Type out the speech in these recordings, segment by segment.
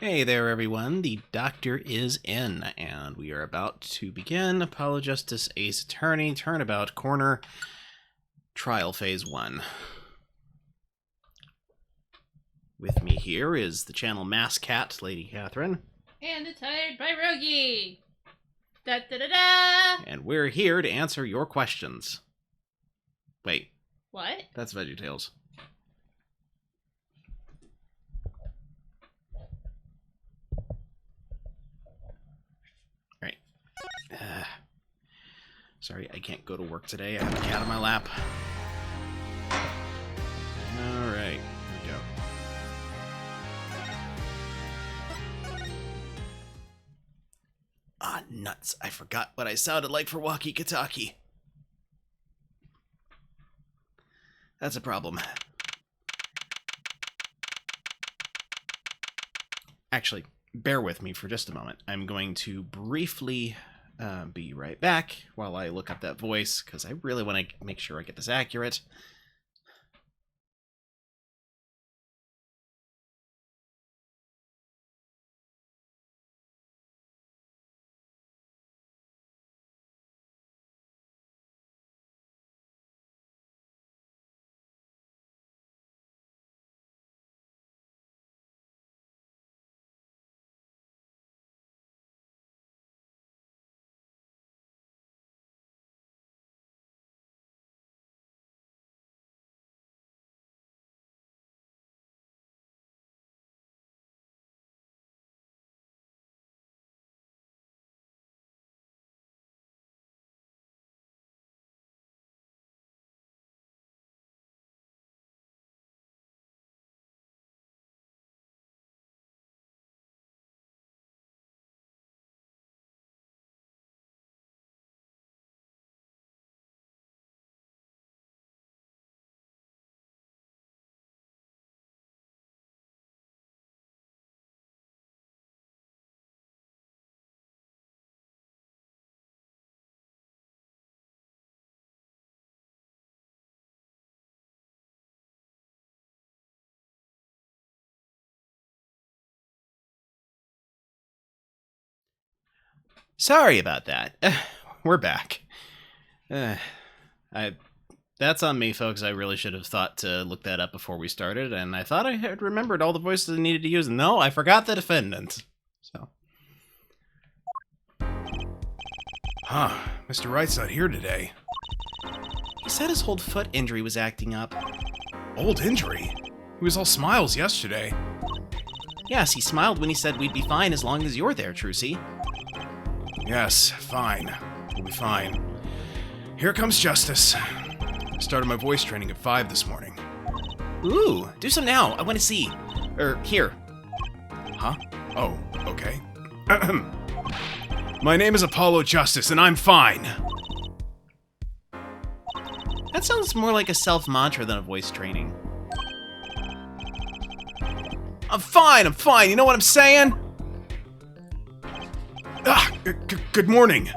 Hey there, everyone. The doctor is in, and we are about to begin Apollo Justice Ace Attorney Turnabout Corner Trial Phase 1. With me here is the channel Mass Cat, Lady Catherine. And attired by Rogie. Da da da da! And we're here to answer your questions. Wait. What? That's VeggieTales. Right. Sorry, I can't go to work today. I have a cat on my lap. Alright, here we go. Ah, nuts. I forgot what I sounded like for walkie-talkie. That's a problem. Actually, bear with me for just a moment. I'm going to briefly be right back while I look up that voice, because I really want to make sure I get this accurate. Sorry about that. We're back. That's on me, folks. I really should have thought to look that up before we started, and I thought I had remembered all the voices I needed to use. No, I forgot the defendant. So. Huh. Mr. Wright's not here today. He said his old foot injury was acting up. Old injury? He was all smiles yesterday. Yes, he smiled when he said we'd be fine as long as you're there, Trucy. Yes, fine. We'll be fine. Here comes Justice. I started my voice training at 5 this morning. Ooh, do some now. I want to see. Here. Huh? Oh, okay. My name is Apollo Justice, and I'm fine. That sounds more like a self-mantra than a voice training. I'm fine, you know what I'm saying? Good morning.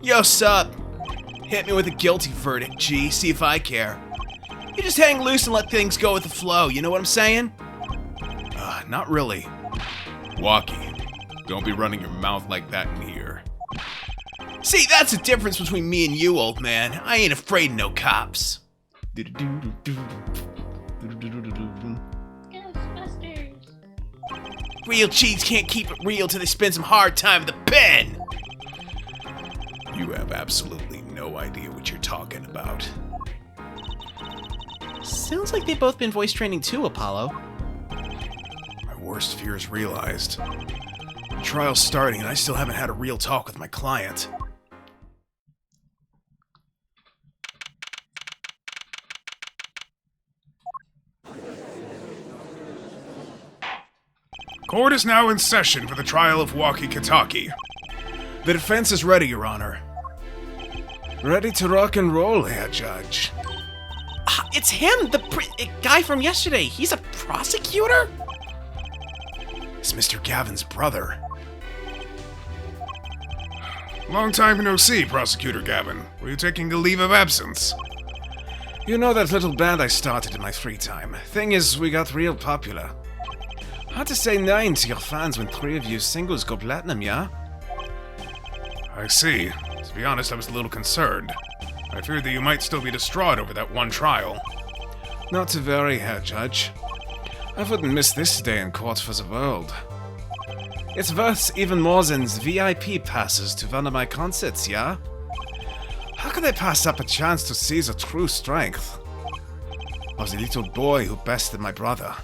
Yo, sup? Hit me with a guilty verdict, G, see if I care. You just hang loose and let things go with the flow, you know what I'm saying? Not really. Walkie, don't be running your mouth like that in here. See, that's the difference between me and you, old man. I ain't afraid of no cops. Ghostbusters. Real cheats can't keep it real till they spend some hard time in the pen. You have absolutely no idea what you're talking about. Sounds like they've both been voice training too, Apollo. My worst fear is realized. The trial's starting and I still haven't had a real talk with my client. Court is now in session for the trial of Walkie-Talkie. The defense is ready, Your Honor. Ready to rock and roll here, Judge. It's him, the guy from yesterday. He's a prosecutor? It's Mr. Gavin's brother. Long time no see, Prosecutor Gavin. Were you taking a leave of absence? You know that little band I started in my free time? Thing is, we got real popular. Hard to say nine to your fans when 3 of you singles go platinum, yeah? I see. To be honest, I was a little concerned. I feared that you might still be distraught over that one trial. Not to worry, Herr Judge. I wouldn't miss this day in court for the world. It's worth even more than VIP passes to one of my concerts, yeah? How could I pass up a chance to see the true strength of the little boy who bested my brother?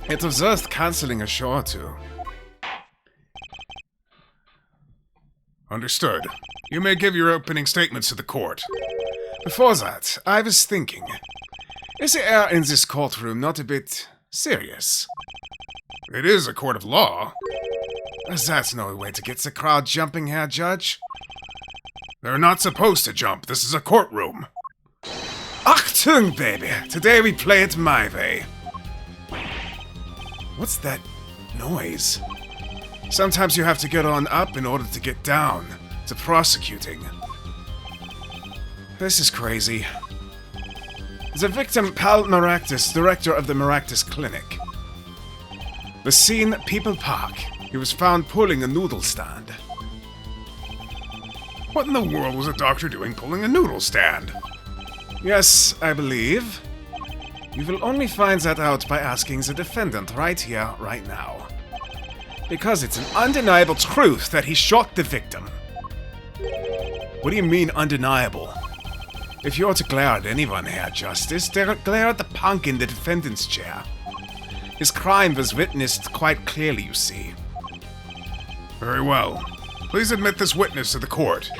It was worth cancelling a show or two. Understood. You may give your opening statements to the court. Before that, I was thinking, is the air in this courtroom not a bit serious? It is a court of law. That's no way to get the crowd jumping, Herr Judge. They're not supposed to jump. This is a courtroom. Achtung, baby! Today we play it my way. What's that noise? Sometimes you have to get on up in order to get down to prosecuting. This is crazy. The victim, Pal Maractus, director of the Maractus Clinic. The scene, People Park. He was found pulling a noodle stand. What in the world was a doctor doing pulling a noodle stand? Yes, I believe. You will only find that out by asking the defendant right here, right now. Because it's an undeniable truth that he shot the victim. What do you mean, undeniable? If you're to glare at anyone, Herr Justice, glare at the punk in the defendant's chair. His crime was witnessed quite clearly, you see. Very well. Please admit this witness to the court.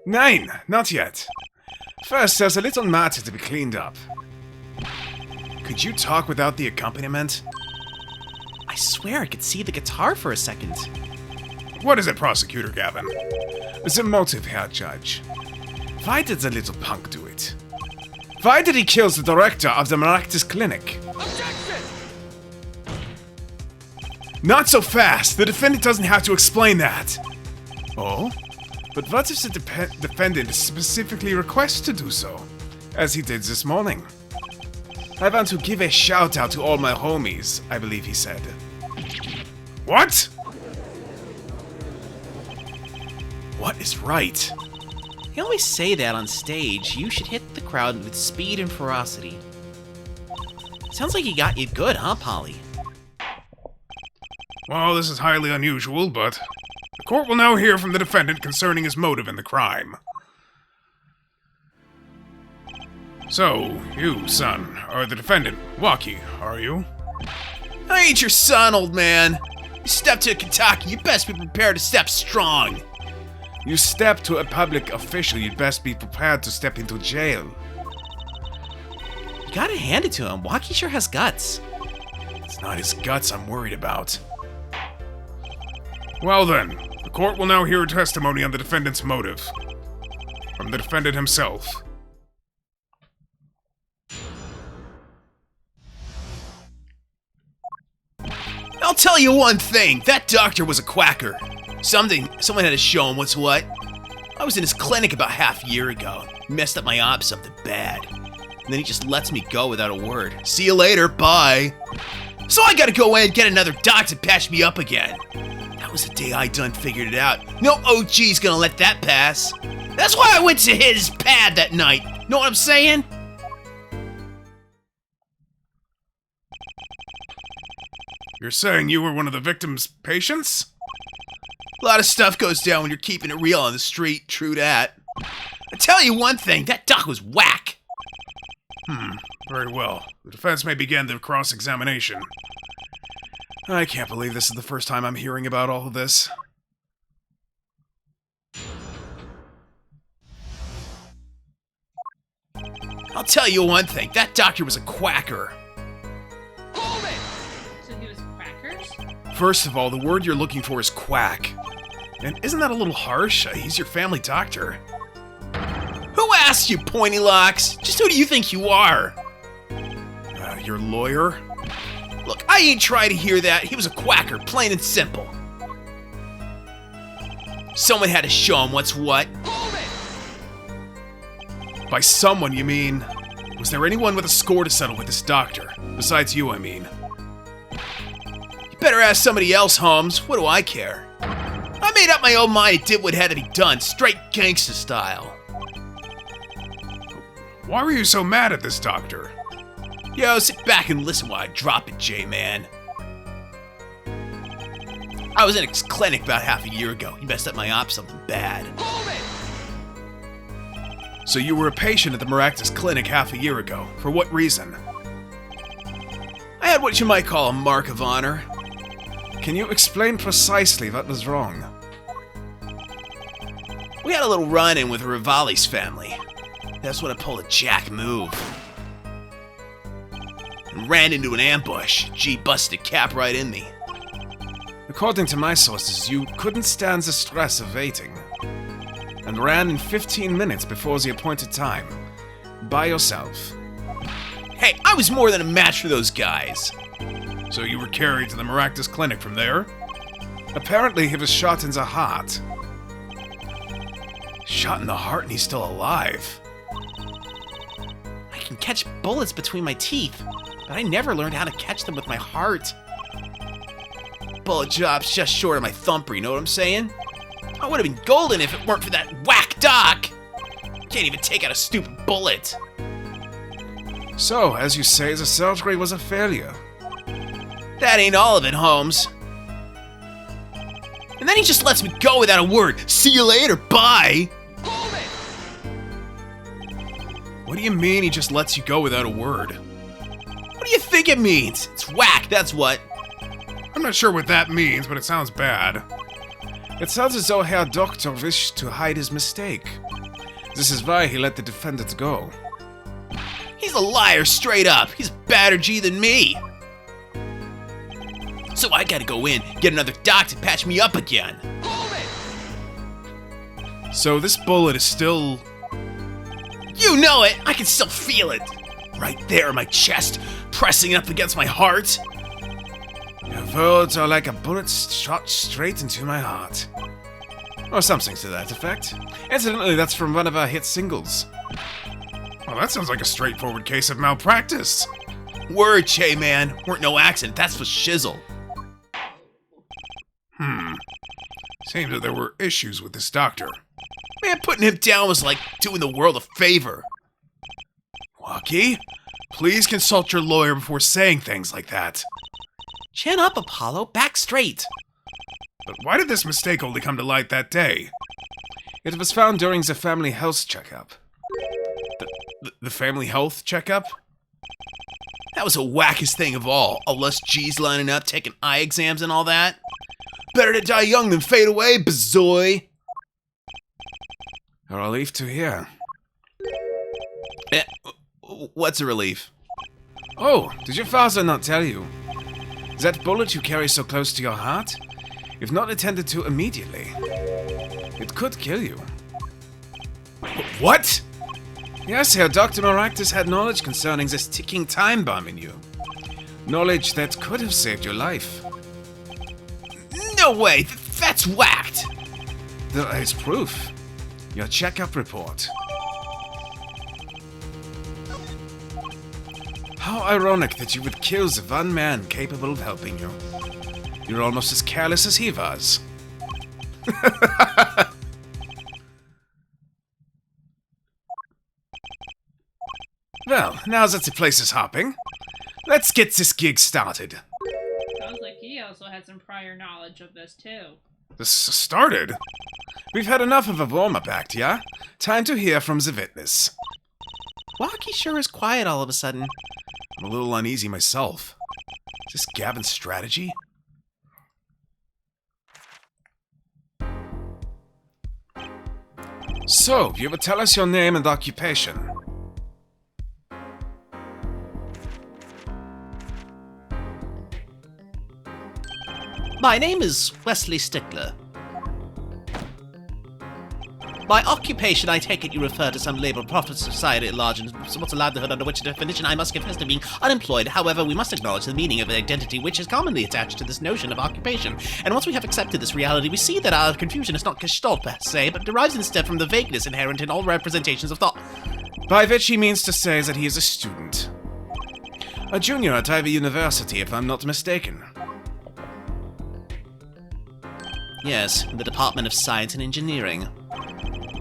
Nine, not yet. First, there's a little matter to be cleaned up. Could you talk without the accompaniment? I swear I could see the guitar for a second. What is it, Prosecutor Gavin? The motive, Herr Judge. Why did the little punk do it? Why did he kill the director of the Maractus Clinic? Objection! Not so fast! The defendant doesn't have to explain that! Oh? But what if the defendant specifically requests to do so? As he did this morning. I want to give a shout out to all my homies, I believe he said. What? What is right? You always say that on stage. You should hit the crowd with speed and ferocity. Sounds like he got you good, huh, Polly? Well, this is highly unusual, but the court will now hear from the defendant concerning his motive in the crime. So, you, son, are the defendant, Waki, are you? I ain't your son, old man. You step to Kentucky, you best be prepared to step strong. You step to a public official, you'd best be prepared to step into jail. You gotta hand it to him. Waki sure has guts. It's not his guts I'm worried about. Well then, the court will now hear testimony on the defendant's motive. From the defendant himself. I'll tell you one thing, that doctor was a quacker. Someone had to show him what's what. I was in his clinic about half a year ago. Messed up my op something bad. And then he just lets me go without a word. See you later, bye. So I gotta go in and get another doc to patch me up again. That was the day I done figured it out. No OG's gonna let that pass. That's why I went to his pad that night. Know what I'm saying? You're saying you were one of the victim's patients? A lot of stuff goes down when you're keeping it real on the street, true that. I tell you one thing, that doc was whack. Very well. The defense may begin the cross-examination. I can't believe this is the first time I'm hearing about all of this. I'll tell you one thing, that doctor was a quacker. So he was quackers? First of all, the word you're looking for is quack. And isn't that a little harsh? He's your family doctor. Who asked you, pointy locks? Just who do you think you are? Your lawyer? Look, I ain't trying to hear that. He was a quacker, plain and simple. Someone had to show him what's what. By someone, you mean... Was there anyone with a score to settle with this doctor? Besides you, I mean. You better ask somebody else, Holmes. What do I care? I made up my own mind and did what had to be done, straight gangsta style. Why were you so mad at this doctor? Yo, sit back and listen while I drop it, J-Man. I was in his clinic about half a year ago. He messed up my op something bad. So you were a patient at the Maractus Clinic half a year ago. For what reason? I had what you might call a mark of honor. Can you explain precisely what was wrong? We had a little run-in with Rivali's family. That's when I pulled a jack move. And ran into an ambush. G busted cap right in me. According to my sources, you couldn't stand the stress of waiting. And ran in 15 minutes before the appointed time. By yourself. Hey, I was more than a match for those guys. So you were carried to the Maractus Clinic from there? Apparently he was shot in the heart. Shot in the heart and he's still alive. I can catch bullets between my teeth, but I never learned how to catch them with my heart. Bullet job's just short of my thumper, you know what I'm saying? I would have been golden if it weren't for that whack doc. Can't even take out a stupid bullet. So, as you say, the surgery was a failure. That ain't all of it, Holmes. And then he just lets me go without a word. See you later, bye! What do you mean he just lets you go without a word? What do you think it means? It's whack, that's what. I'm not sure what that means, but it sounds bad. It sounds as though Herr Doctor wished to hide his mistake. This is why he let the defendant go. He's a liar straight up. He's a badder G than me. So I gotta go in, get another doc to patch me up again. So this bullet is still... You know it! I can still feel it! Right there in my chest, pressing up against my heart. Your words are like a bullet shot straight into my heart. Or something to that effect. Incidentally, that's from one of our hit singles. Well, that sounds like a straightforward case of malpractice. Word, J-Man. Weren't no accident, that's for shizzle. Seems that there were issues with this doctor. Man, putting him down was like doing the world a favor. Waki, please consult your lawyer before saying things like that. Chin up, Apollo. Back straight. But why did this mistake only come to light that day? It was found during the family health checkup. The family health checkup? That was the wackest thing of all. All us G's lining up, taking eye exams and all that. Better to die young than fade away, bazoy. A relief to hear. What's a relief? Oh, did your father not tell you? That bullet you carry so close to your heart? If not attended to immediately, it could kill you. What? Yes, Herr Dr. Maractus had knowledge concerning this ticking time bomb in you. Knowledge that could have saved your life. No way! That's whacked! There is proof. Your checkup report. How ironic that you would kill the one man capable of helping you. You're almost as careless as he was. Well, now that the place is hopping, let's get this gig started. Sounds like he also had some prior knowledge of this, too. This started? We've had enough of a warm-up act, yeah? Time to hear from the witness. Waki sure is quiet all of a sudden. I'm a little uneasy myself. Is this Gavin's strategy? So, you would tell us your name and occupation. My name is Wesley Stickler. By occupation, I take it you refer to some labor profit society at large, and what's a livelihood under which definition I must confess to being unemployed. However, we must acknowledge the meaning of identity which is commonly attached to this notion of occupation. And once we have accepted this reality, we see that our confusion is not gestalt per se, but derives instead from the vagueness inherent in all representations of thought. By which he means to say that he is a student. A junior at Ivy University, if I'm not mistaken. Yes, in the Department of Science and Engineering.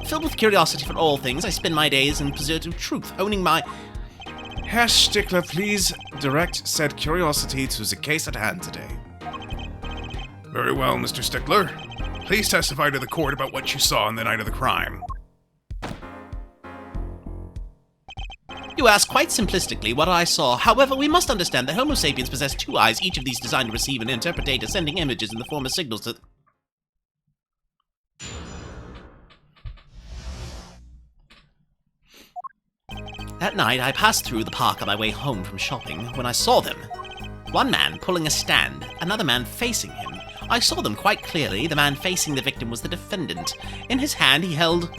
Filled with curiosity for all things, I spend my days in pursuit of truth, honing my... Herr Stickler, please direct said curiosity to the case at hand today. Very well, Mr. Stickler. Please testify to the court about what you saw on the night of the crime. You ask quite simplistically what I saw. However, we must understand that Homo sapiens possess 2 eyes, each of these designed to receive and interpret data, sending images in the form of signals to... That night, I passed through the park on my way home from shopping when I saw them. One man pulling a stand, another man facing him. I saw them quite clearly. The man facing the victim was the defendant. In his hand, he held...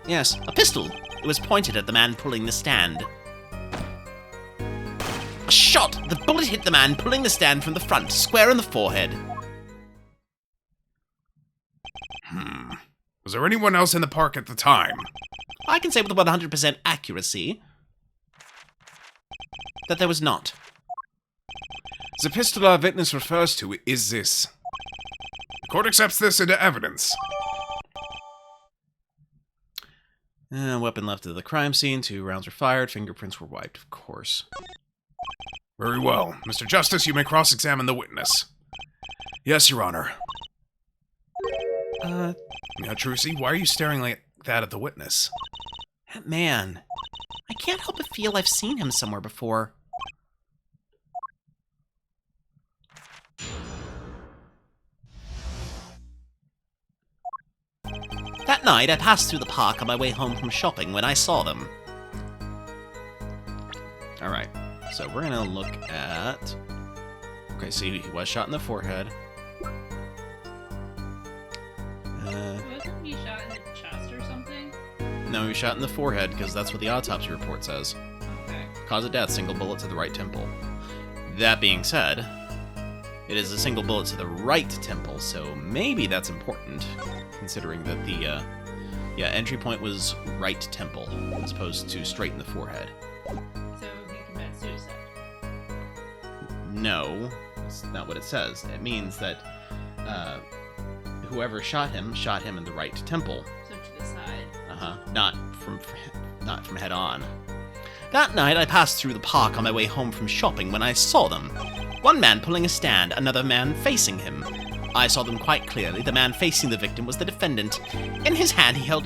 yes, a pistol. It was pointed at the man pulling the stand. A shot! The bullet hit the man pulling the stand from the front, square in the forehead. Was there anyone else in the park at the time? I can say with 100% accuracy that there was not. The pistol our witness refers to is this. The court accepts this into evidence. Weapon left at the crime scene. 2 rounds were fired. Fingerprints were wiped, of course. Very well. Mr. Justice, you may cross-examine the witness. Yes, Your Honor. Now, Trucy, why are you staring like that at the witness? That man. I can't help but feel I've seen him somewhere before. That night, I passed through the park on my way home from shopping when I saw them. Alright, so we're gonna look at... Okay, so he was shot in the forehead. Wasn't he shot in the chest or something? No, he was shot in the forehead, because that's what the autopsy report says. Okay. Cause of death, single bullet to the right temple. That being said, it is a single bullet to the right temple, so maybe that's important, considering that the entry point was right temple, as opposed to straight in the forehead. So he committed suicide. No, that's not what it says. It means that whoever shot him in the right temple. So to the side. Not from head on. That night, I passed through the park on my way home from shopping when I saw them. One man pulling a stand, another man facing him. I saw them quite clearly. The man facing the victim was the defendant. In his hand, he held,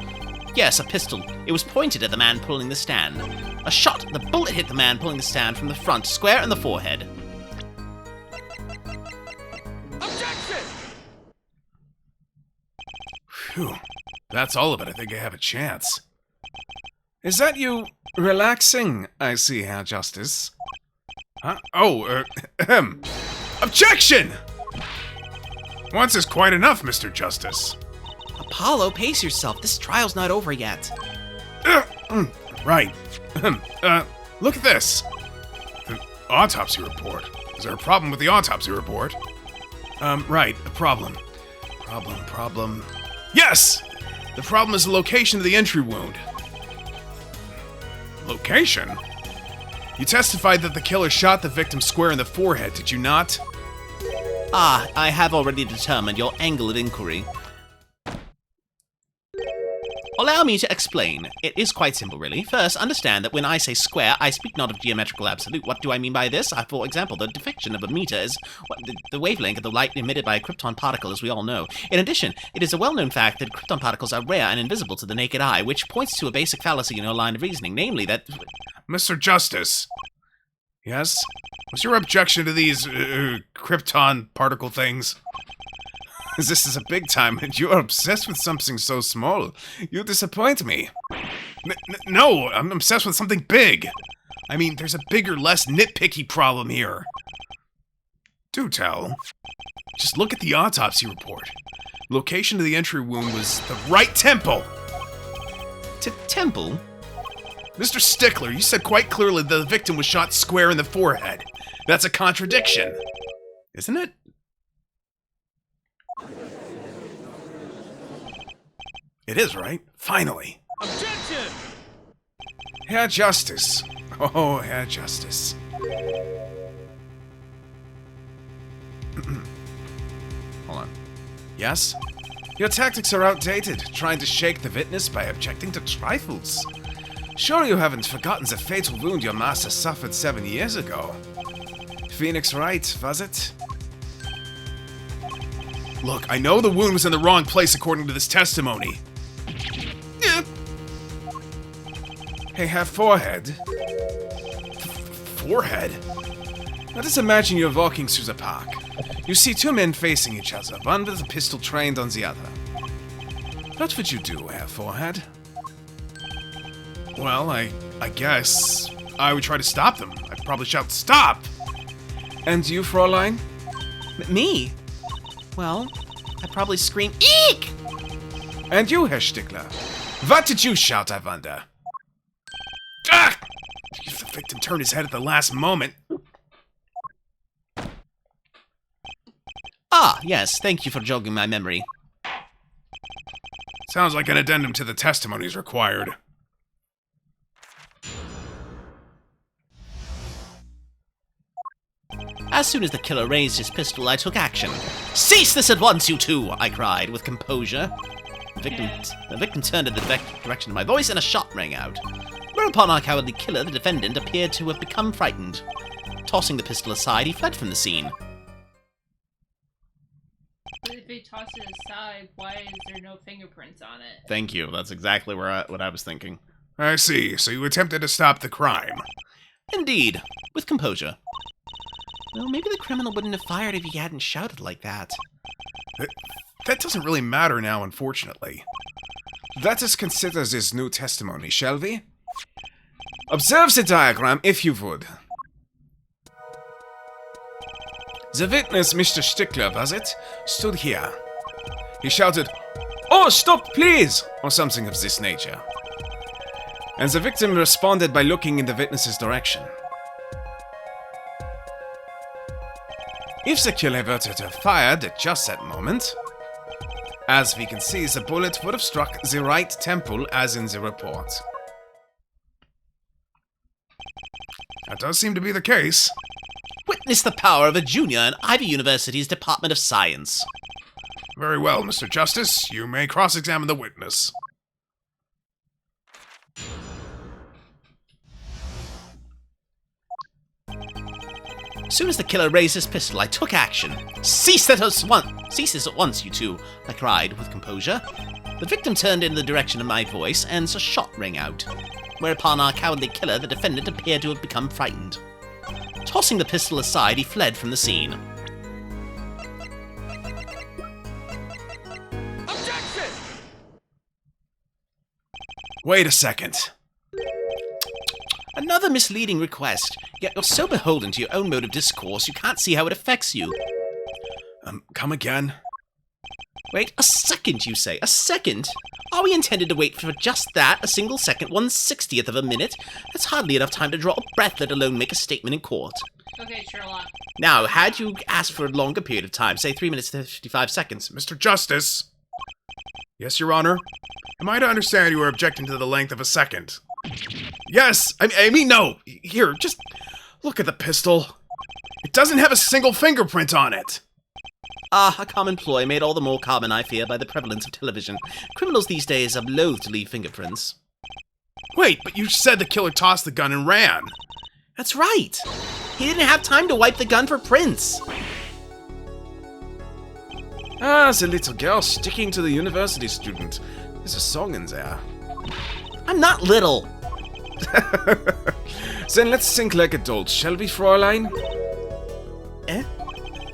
yes, a pistol. It was pointed at the man pulling the stand. A shot. The bullet hit the man pulling the stand from the front, square in the forehead. Objection! Phew. That's all of it. I think I have a chance. Is that you relaxing, I see, Herr Justice? Huh? Oh, Objection! Once is quite enough, Mr. Justice. Apollo, pace yourself. This trial's not over yet. Right. Look at this. The autopsy report. Is there a problem with the autopsy report? Right. A problem. Problem. Yes! The problem is the location of the entry wound. Location? You testified that the killer shot the victim square in the forehead, did you not? Ah, I have already determined your angle of inquiry. Allow me to explain. It is quite simple, really. First, understand that when I say square, I speak not of geometrical absolute. What do I mean by this? For example, the deflection of a meter is the wavelength of the light emitted by a krypton particle, as we all know. In addition, it is a well-known fact that krypton particles are rare and invisible to the naked eye, which points to a basic fallacy in your line of reasoning, namely that... Mr. Justice. Yes? What's your objection to these, krypton particle things? This is a big time, and you are obsessed with something so small. You disappoint me. No, I'm obsessed with something big. I mean, there's a bigger, less nitpicky problem here. Do tell. Just look at the autopsy report. Location of the entry wound was the right temple. Temple? Mr. Stickler, you said quite clearly that the victim was shot square in the forehead. That's a contradiction. Isn't it? It is, right? Finally. Objection! Herr Justice. Oh, Herr Justice. Hold on. Yes? Your tactics are outdated, trying to shake the witness by objecting to trifles. Sure you haven't forgotten the fatal wound your master suffered 7 years ago. Phoenix Wright, was it? Look, I know the wound was in the wrong place according to this testimony. Hey, Herr Forehead. Forehead? Now just imagine you're walking through the park. You see two men facing each other, one with a pistol trained on the other. What would you do, Herr Forehead? Well, I guess I would try to stop them. I'd probably shout, "Stop!" And you, Fräulein? Me? Well, I'd probably scream, "Eek!" And you, Herr Stickler? What did you shout, I wonder? Ah! If the victim turned his head at the last moment. Ah, yes, thank you for jogging my memory. Sounds like an addendum to the testimony is required. As soon as the killer raised his pistol, I took action. "Cease this at once, you two!" I cried, with composure. The victim turned in the direction of my voice, and a shot rang out. Whereupon our cowardly killer, the defendant, appeared to have become frightened. Tossing the pistol aside, he fled from the scene. But if he tossed it aside, why is there no fingerprints on it? Thank you. That's exactly what I was thinking. I see. So you attempted to stop the crime. Indeed, with composure. Well, maybe the criminal wouldn't have fired if he hadn't shouted like that. That doesn't really matter now, unfortunately. Let us consider this new testimony, shall we? Observe the diagram, if you would. The witness, Mr. Stickler, was it? Stood here. He shouted, "Oh, stop, please!" or something of this nature. And the victim responded by looking in the witness's direction. If the killer were to have fired at just that moment, as we can see, the bullet would have struck the right temple as in the report. That does seem to be the case. Witness the power of a junior in Ivy University's Department of Science. Very well, Mr. Justice. You may cross-examine the witness. As soon as the killer raised his pistol, I took action. Cease this at once, you two, I cried with composure. The victim turned in the direction of my voice, and a shot rang out. Whereupon our cowardly killer, the defendant, appeared to have become frightened. Tossing the pistol aside, he fled from the scene. Objection! Wait a second. Another misleading request, yet you're so beholden to your own mode of discourse you can't see how it affects you. Come again? Wait, a second, you say? A second? Are we intended to wait for just that, a single second, 1/60th of a minute? That's hardly enough time to draw a breath, let alone make a statement in court. Okay, Sherlock. Now, had you asked for a longer period of time, say 3 minutes and 55 seconds, Mr. Justice. Yes, Your Honor. Am I to understand you are objecting to the length of a second? Yes! I mean, no! Here, just look at the pistol. It doesn't have a single fingerprint on it! a common ploy made all the more common, I fear, by the prevalence of television. Criminals these days are loath to leave fingerprints. Wait, but you said the killer tossed the gun and ran. That's right! He didn't have time to wipe the gun for prints! Ah, the little girl sticking to the university student. There's a song in there. I'm not little! Then let's think like adults, shall we, Fräulein? Eh?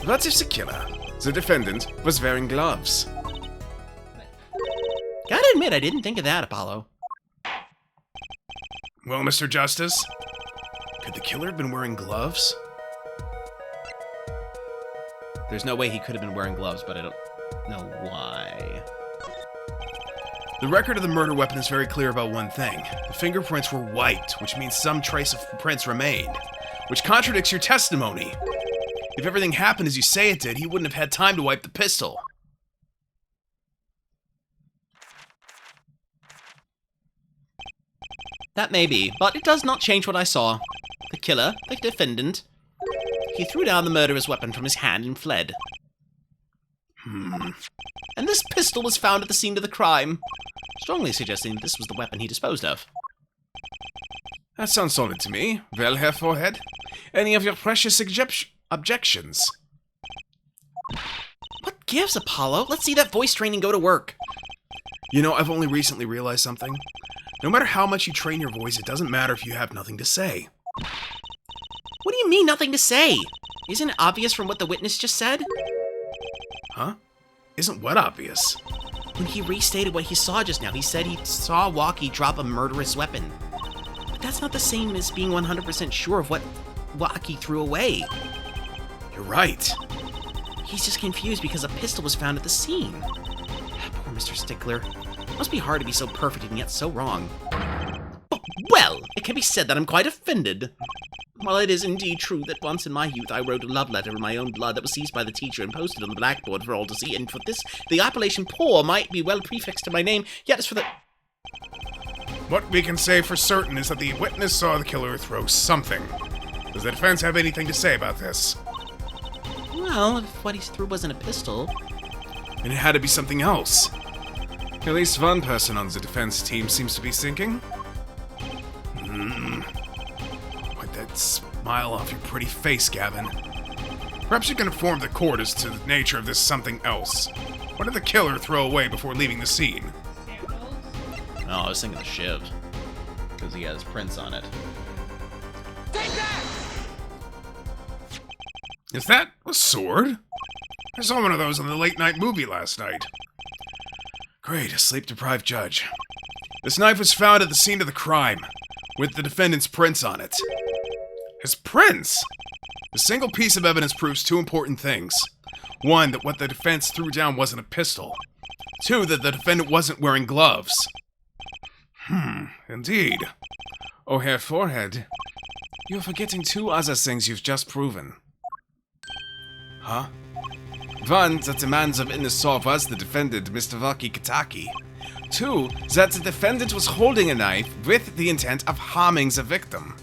What if the killer, the defendant, was wearing gloves? Gotta admit, I didn't think of that, Apollo. Well, Mr. Justice, could the killer have been wearing gloves? There's no way he could have been wearing gloves, but I don't know why. The record of the murder weapon is very clear about one thing. The fingerprints were wiped, which means some trace of prints remained, which contradicts your testimony. If everything happened as you say it did, he wouldn't have had time to wipe the pistol. That may be, but it does not change what I saw. The killer, the defendant, he threw down the murderer's weapon from his hand and fled. And this pistol was found at the scene of the crime, strongly suggesting this was the weapon he disposed of. That sounds solid to me. Well, Herr Forehead, any of your precious objections? What gives, Apollo? Let's see that voice training go to work. You know, I've only recently realized something. No matter how much you train your voice, it doesn't matter if you have nothing to say. What do you mean, nothing to say? Isn't it obvious from what the witness just said? Huh? Isn't what obvious? When he restated what he saw just now, he said he saw Walkie drop a murderous weapon. But that's not the same as being 100% sure of what Walkie threw away. You're right. He's just confused because a pistol was found at the scene. Poor Mr. Stickler. Must be hard to be so perfect and yet so wrong. But, well, it can be said that I'm quite offended. While it is indeed true that once in my youth I wrote a love letter in my own blood that was seized by the teacher and posted on the blackboard for all to see, and for this the appellation poor might be well prefixed to my name, yet as for the... What we can say for certain is that the witness saw the killer throw something. Does the defense have anything to say about this? Well, if what he threw wasn't a pistol... And it had to be something else. At least one person on the defense team seems to be thinking. Wipe that smile off your pretty face, Gavin. Perhaps you can inform the court as to the nature of this something else. What did the killer throw away before leaving the scene? Sandals? Oh, I was thinking of Shiv. Because he has prints on it. Is that a sword? I saw one of those on the late-night movie last night. Great, a sleep-deprived judge. This knife was found at the scene of the crime, with the defendant's prints on it. His prints? The single piece of evidence proves two important things. One, that what the defense threw down wasn't a pistol. Two, that the defendant wasn't wearing gloves. Indeed. Oh, Herr Forehead, you're forgetting two other things you've just proven. Huh? One, that the man the witness saw was the defendant, Mr. Waki Kitaki. Two, that the defendant was holding a knife with the intent of harming the victim.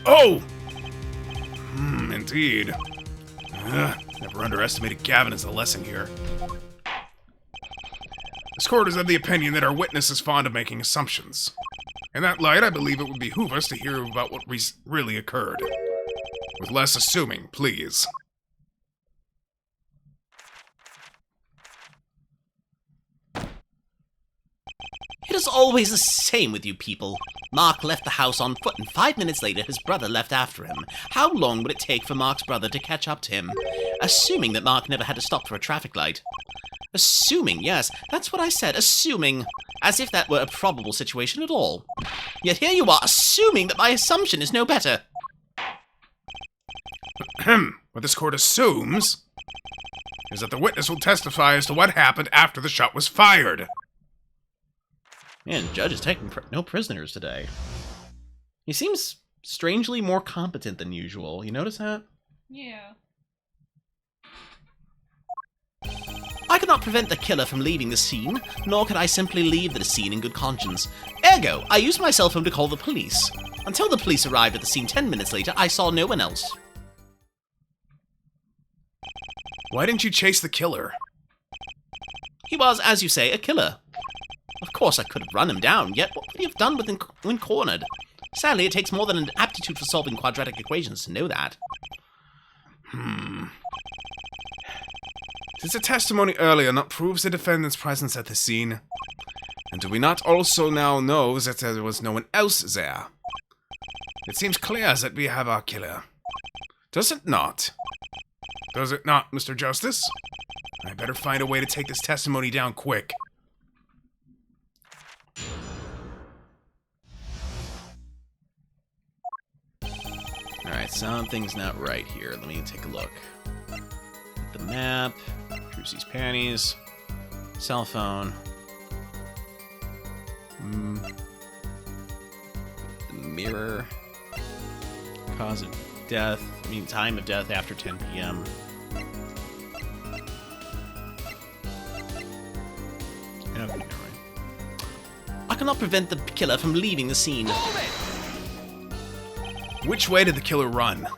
Oh! Indeed. Never underestimated Gavin as a lesson here. This court is of the opinion that our witness is fond of making assumptions. In that light, I believe it would behoove us to hear about what really occurred. With less assuming, please. It is always the same with you people. Mark left the house on foot, and 5 minutes later his brother left after him. How long would it take for Mark's brother to catch up to him? Assuming that Mark never had to stop for a traffic light. Assuming, yes, that's what I said, assuming. As if that were a probable situation at all. Yet here you are, assuming that my assumption is no better. What this court assumes is that the witness will testify as to what happened after the shot was fired. Man, Judge is taking no prisoners today. He seems strangely more competent than usual. You notice that? Yeah. I could not prevent the killer from leaving the scene, nor could I simply leave the scene in good conscience. Ergo, I used my cell phone to call the police. Until the police arrived at the scene 10 minutes later, I saw no one else. Why didn't you chase the killer? He was, as you say, a killer. Of course, I could have run him down, yet what would he have done when cornered? Sadly, it takes more than an aptitude for solving quadratic equations to know that. Did the testimony earlier not prove the defendant's presence at the scene? And do we not also now know that there was no one else there? It seems clear that we have our killer. Does it not? Does it not, Mr. Justice? I better find a way to take this testimony down quick. Alright, something's not right here. Let me take a look. The map, Trucy's panties, cell phone. Mirror. Cause of death. Time of death after 10 p.m. Okay, never mind. I cannot prevent the killer from leaving the scene. Which way did the killer run?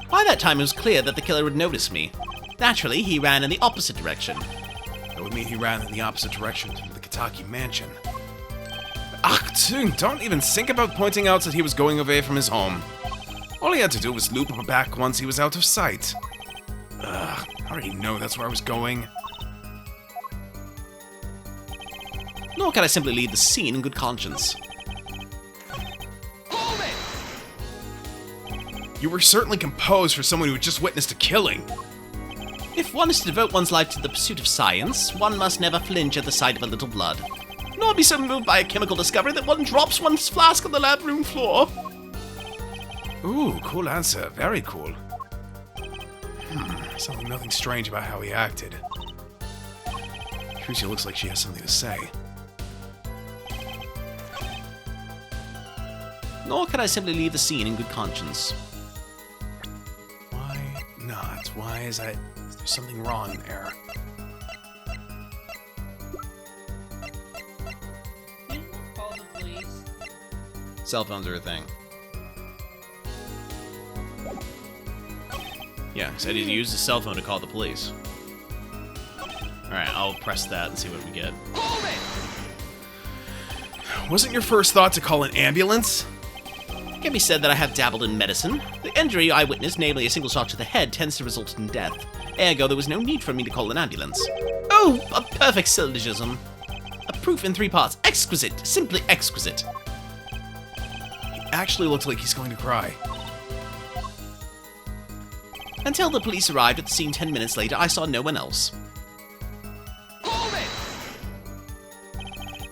By that time, it was clear that the killer would notice me. Naturally, he ran in the opposite direction. That would mean he ran in the opposite direction to the Kitaki mansion. Achtung! Don't even think about pointing out that he was going away from his home. All he had to do was loop back once he was out of sight. I already know that's where I was going. Nor can I simply leave the scene in good conscience. You were certainly composed for someone who had just witnessed a killing. If one is to devote one's life to the pursuit of science, one must never flinch at the sight of a little blood, nor be so moved by a chemical discovery that one drops one's flask on the lab room floor. Ooh, cool answer. Very cool. Something nothing strange about how he acted. Tricia looks like she has something to say. Nor can I simply leave the scene in good conscience. Why not? Why is there something wrong there? Didn't you call the police? Cell phones are a thing. Yeah, he said he'd use his cell phone to call the police. Alright, I'll press that and see what we get. Wasn't your first thought to call an ambulance? It can be said that I have dabbled in medicine. The injury I witnessed, namely a single shot to the head, tends to result in death. Ergo, there was no need for me to call an ambulance. Oh, a perfect syllogism. A proof in 3 parts. Exquisite. Simply exquisite. He actually looks like he's going to cry. Until the police arrived at the scene 10 minutes later, I saw no one else.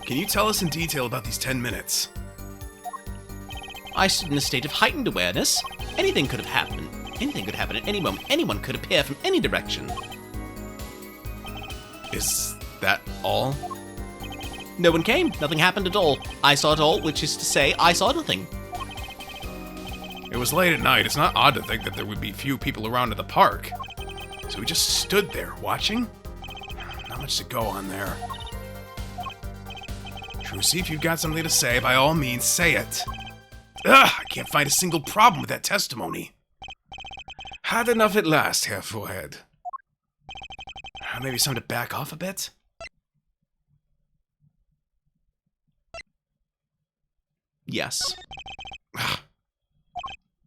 Can you tell us in detail about these 10 minutes? I stood in a state of heightened awareness. Anything could have happened. Anything could happen at any moment. Anyone could appear from any direction. Is that all? No one came. Nothing happened at all. I saw it all, which is to say, I saw nothing. It was late at night. It's not odd to think that there would be few people around at the park. So we just stood there, watching? Not much to go on there. Trucy, if you've got something to say, by all means, say it. Ugh, I can't find a single problem with that testimony. Had enough at last, Herr Forehead. Maybe some to back off a bit? Yes.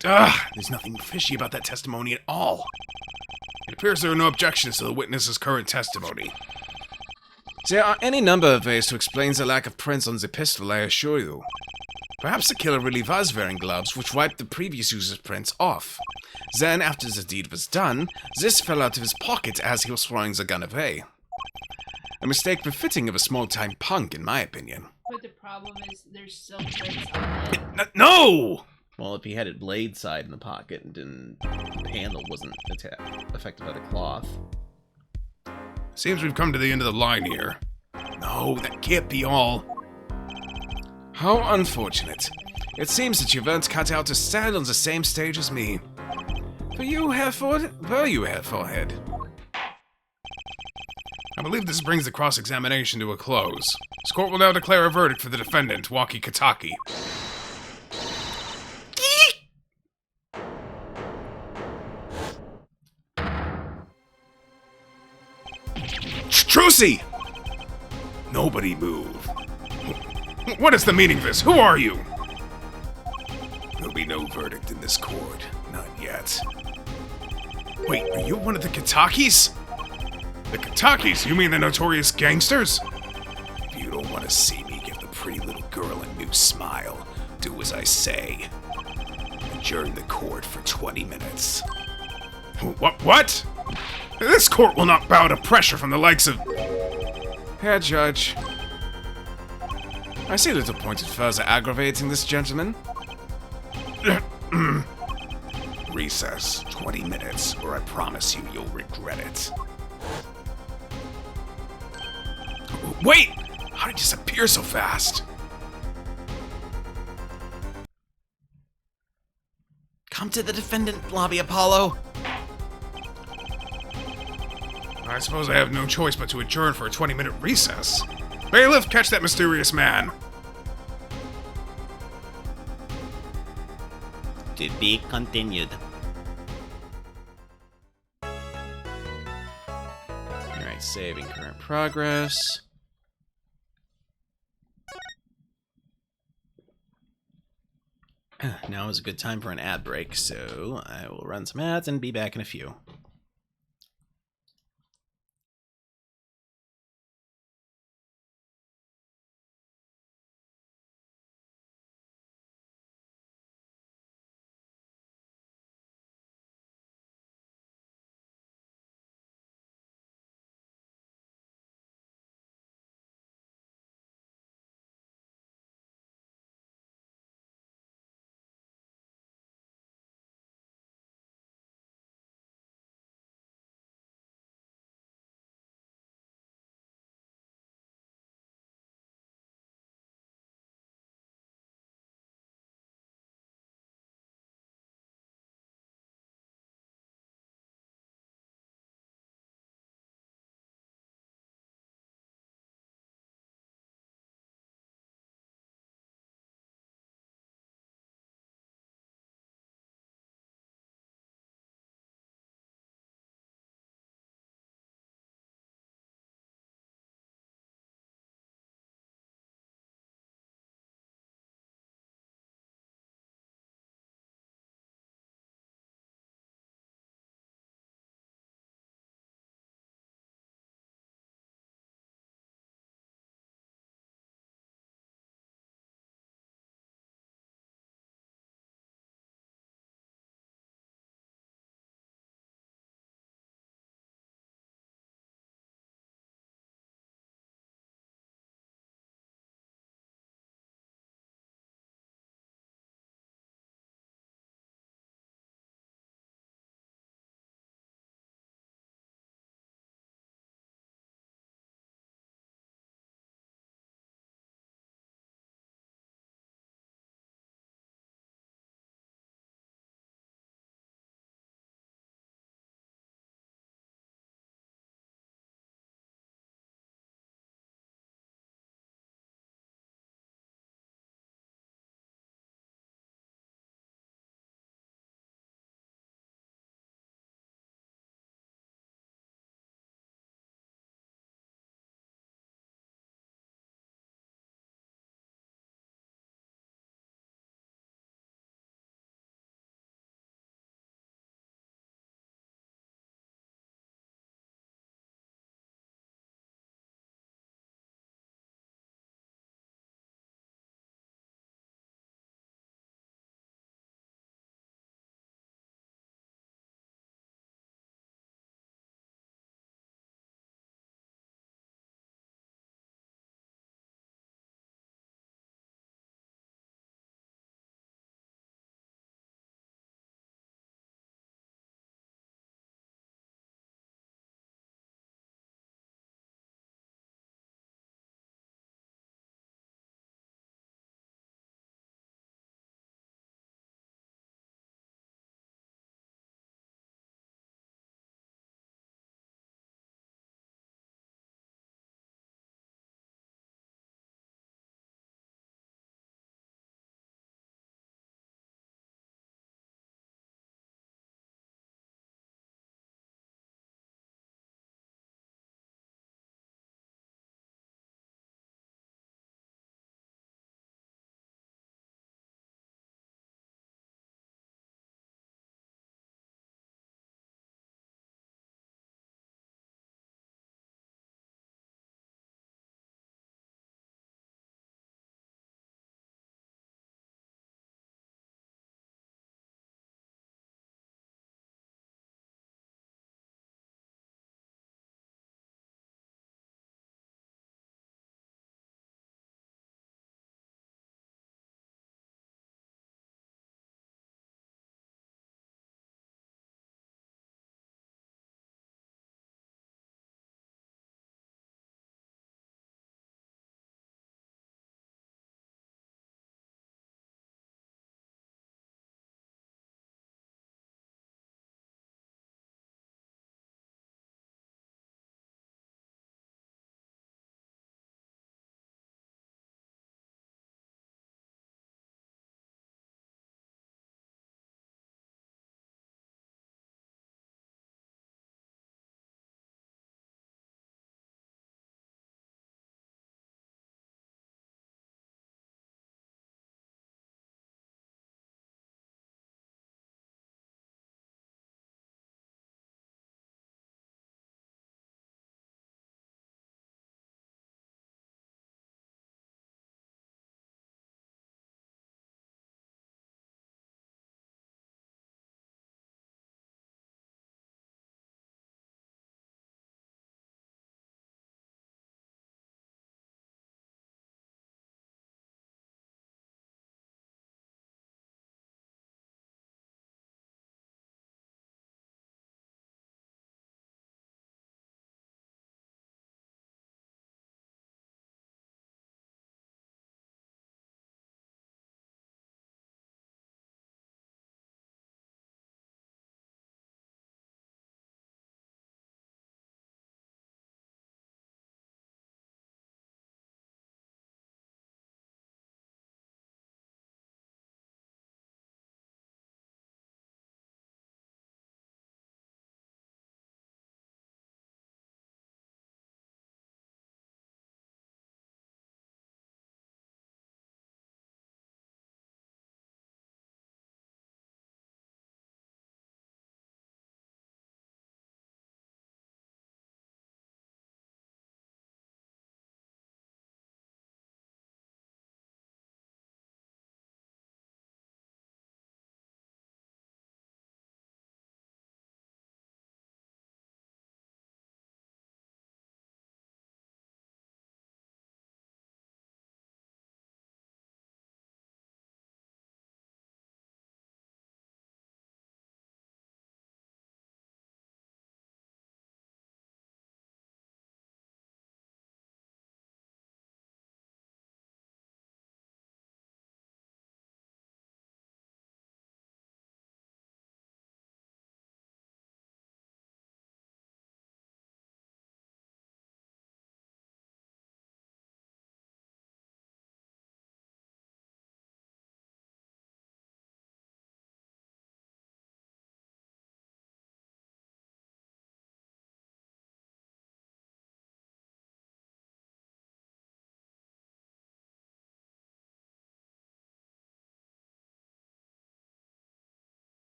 There's nothing fishy about that testimony at all. It appears there are no objections to the witness's current testimony. There are any number of ways to explain the lack of prints on the pistol, I assure you. Perhaps the killer really was wearing gloves which wiped the previous user's prints off. Then, after the deed was done, this fell out of his pocket as he was throwing the gun away. A mistake befitting of a small-time punk, in my opinion. But the problem is there's still prints on it. No! Well, if he had it blade side in the pocket and the handle wasn't affected by the cloth. Seems we've come to the end of the line here. No, that can't be all. How unfortunate. It seems that you weren't cut out to stand on the same stage as me. Were you, Herr Forehead? I believe this brings the cross-examination to a close. This court will now declare a verdict for the defendant, Waki Kitaki. Trucy! Nobody move. What is the meaning of this? Who are you? There'll be no verdict in this court. Not yet. Wait, are you one of the Kitakis? The Kitakis? You mean the notorious gangsters? If you don't want to see me give the pretty little girl a new smile, do as I say. Adjourn the court for 20 minutes. What? This court will not bow to pressure from the likes of... Herr Judge, I see little point in further aggravating this gentleman. Recess, 20 minutes, or I promise you you'll regret it. Wait! How did he disappear so fast? Come to the defendant lobby, Apollo. I suppose I have no choice but to adjourn for a 20-minute recess. Bailiff, catch that mysterious man. To be continued. Alright, saving current progress. Now is a good time for an ad break, so I will run some ads and be back in a few.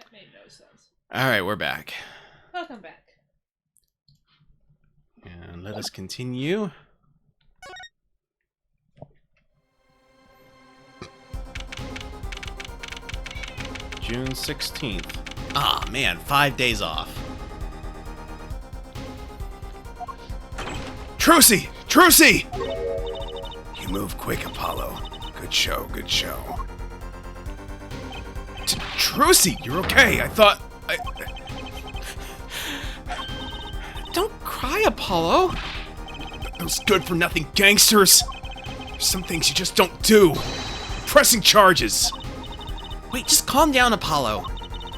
That made no sense. Alright, we're back. Welcome back. And let us continue. June 16th. Ah, man, 5 days off. Trucy! Trucy! You move quick, Apollo. Good show, good show. Trucy, you're okay. I thought... Don't cry, Apollo. Those good-for-nothing gangsters. There's some things you just don't do. Pressing charges. Wait, just calm down, Apollo.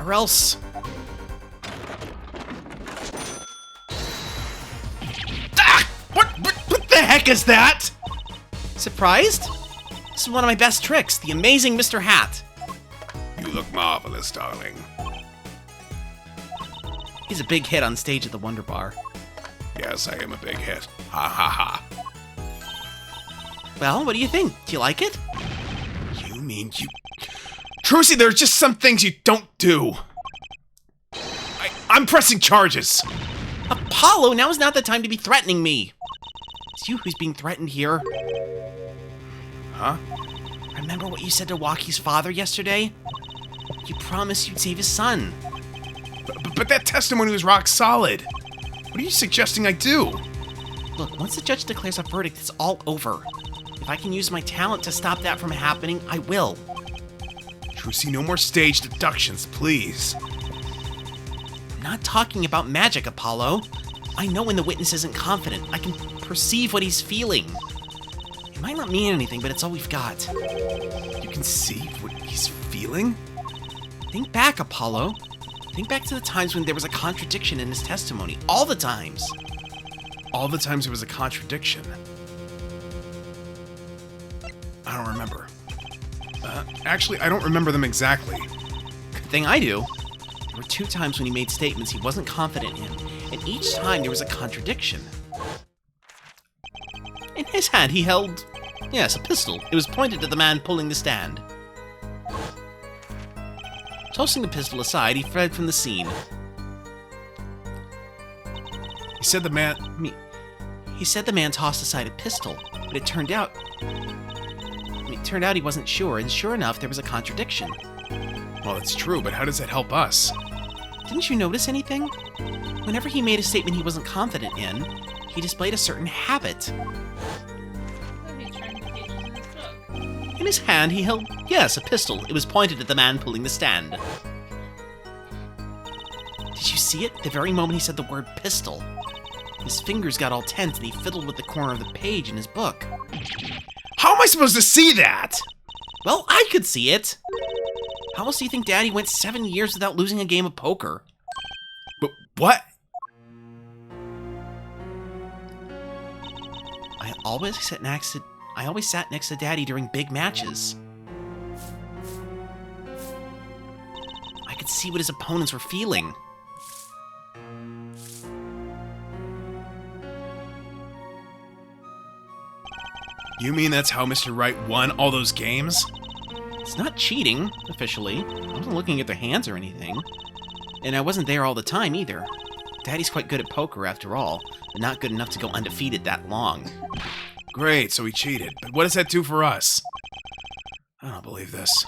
Or else... Ah! What the heck is that? Surprised? This is one of my best tricks, the amazing Mr. Hat. You look marvelous, darling. He's a big hit on stage at the Wonder Bar. Yes, I am a big hit. Ha ha ha. Well, what do you think? Do you like it? You mean you... Trucy, there are just some things you don't do. I'm pressing charges. Apollo, now is not the time to be threatening me. It's you who's being threatened here. Huh? Remember what you said to Waki's father yesterday? You promised you'd save his son. But that testimony was rock solid. What are you suggesting I do? Look, once the judge declares a verdict, it's all over. If I can use my talent to stop that from happening, I will. Trucy, no more stage deductions, please. I'm not talking about magic, Apollo. I know when the witness isn't confident. I can perceive what he's feeling. It might not mean anything, but it's all we've got. You can see what he's feeling? Think back, Apollo. Think back to the times when there was a contradiction in his testimony. All the times. All the times there was a contradiction. I don't remember. Actually, I don't remember them exactly. Good thing I do. There were 2 times when he made statements he wasn't confident in, and each time there was a contradiction. In his hand he held, yes, a pistol. It was pointed at the man pulling the stand. Tossing the pistol aside, he fled from the scene. He said the man... He said the man tossed aside a pistol, but it turned out he wasn't sure, and sure enough, there was a contradiction. Well, it's true, but how does that help us? Didn't you notice anything? Whenever he made a statement he wasn't confident in, he displayed a certain habit. Let me turn the pages in this book. In his hand, he held, yes, a pistol. It was pointed at the man pulling the stand. Did you see it? The very moment he said the word pistol, his fingers got all tense and he fiddled with the corner of the page in his book. How am I supposed to see that? Well, I could see it. How else do you think Daddy went 7 years without losing a game of poker? But what? I always sat next to Daddy during big matches. I could see what his opponents were feeling. You mean that's how Mr. Wright won all those games? It's not cheating, officially. I wasn't looking at their hands or anything. And I wasn't there all the time, either. Daddy's quite good at poker, after all, but not good enough to go undefeated that long. Great, so he cheated. But what does that do for us? I don't believe this.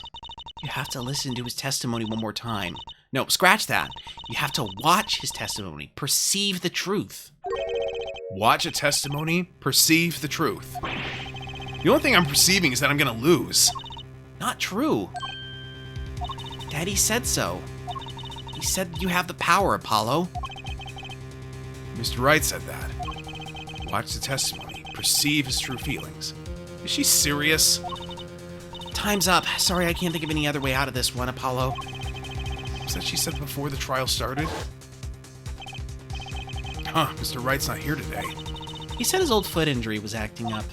You have to listen to his testimony one more time. No, scratch that. You have to watch his testimony, perceive the truth. Watch a testimony, perceive the truth. The only thing I'm perceiving is that I'm gonna lose. Not true. Daddy said so. He said you have the power, Apollo. Mr. Wright said that. Watch the testimony, perceive his true feelings. Is she serious? Time's up. Sorry, I can't think of any other way out of this one, Apollo. Was that she said before the trial started? Huh, Mr. Wright's not here today. He said his old foot injury was acting up.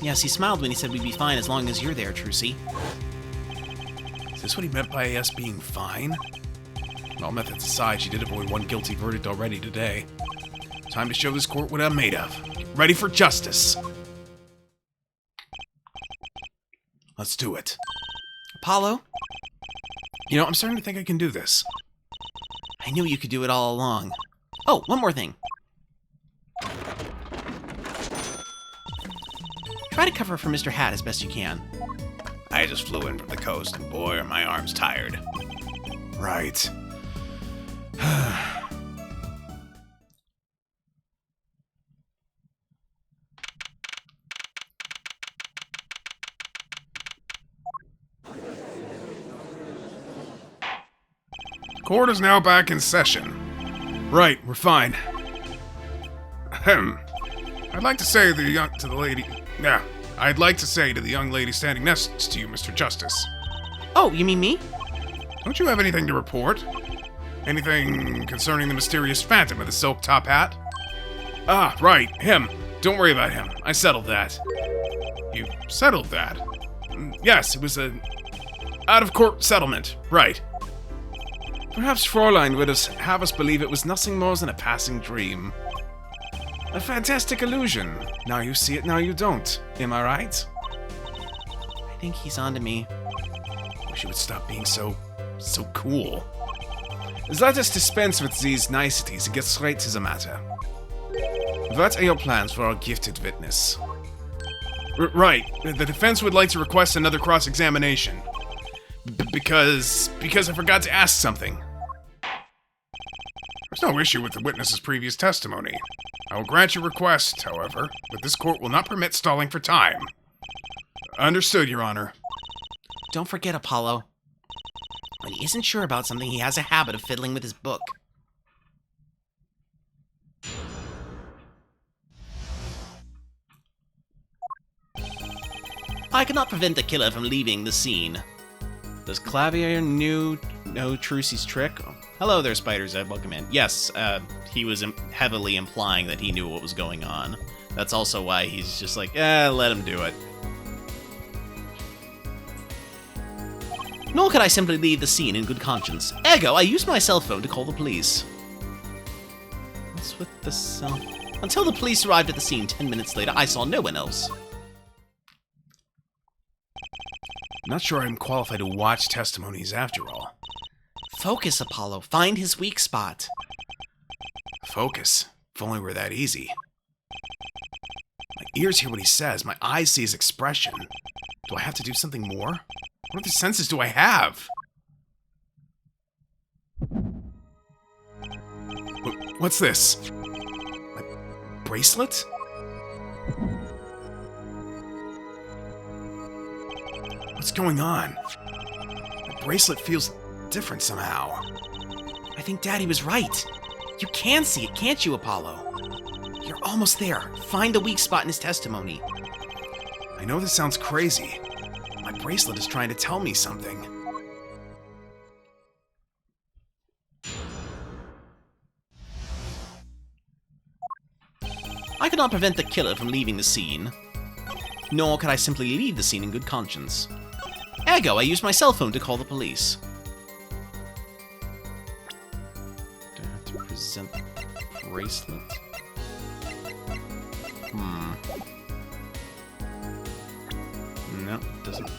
Yes, he smiled when he said we'd be fine as long as you're there, Trucy. Is this what he meant by us being fine? All methods aside, she did avoid one guilty verdict already today. Time to show this court what I'm made of. Get ready for justice. Let's do it. Apollo? You know, I'm starting to think I can do this. I knew you could do it all along. Oh, one more thing. Try to cover for Mr. Hat as best you can. I just flew in from the coast, and boy, are my arms tired. Right. Court is now back in session. Right, we're fine. Ahem. I'd like to say to the young lady standing next to you, Mr. Justice. Oh, you mean me? Don't you have anything to report? Anything concerning the mysterious phantom with the silk top hat? Ah, right, him. Don't worry about him. I settled that. You settled that? Yes, it was a out-of-court settlement. Right. Perhaps Fräulein would have us believe it was nothing more than a passing dream. A fantastic illusion. Now you see it, now you don't. Am I right? I think he's onto me. Wish you would stop being so cool. Let us dispense with these niceties and get straight to the matter. What are your plans for our gifted witness? Right. The defense would like to request another cross-examination. Because I forgot to ask something. There's no issue with the witness's previous testimony. I will grant your request, however, but this court will not permit stalling for time. Understood, Your Honor. Don't forget, Apollo. When he isn't sure about something, he has a habit of fiddling with his book. I cannot prevent the killer from leaving the scene. Does Clavier know Trucy's trick? Oh, hello there, Spider-Zed. Welcome in. Yes, he was heavily implying that he knew what was going on. That's also why he's just like, let him do it. Nor could I simply leave the scene in good conscience. Ergo, I used my cell phone to call the police. What's with the cell? Until the police arrived at the scene 10 minutes later, I saw no one else. Not sure I'm qualified to watch testimonies after all. Focus, Apollo. Find his weak spot. Focus? If only were that easy. My ears hear what he says. My eyes see his expression. Do I have to do something more? What other senses do I have? What's this? My bracelet? What's going on? My bracelet feels different somehow. I think Daddy was right. You can see it, can't you, Apollo? You're almost there. Find the weak spot in his testimony. I know this sounds crazy. My bracelet is trying to tell me something. I could not prevent the killer from leaving the scene. Nor could I simply leave the scene in good conscience. Ergo, I used my cell phone to call the police. Do I have to present the bracelet? No, it doesn't.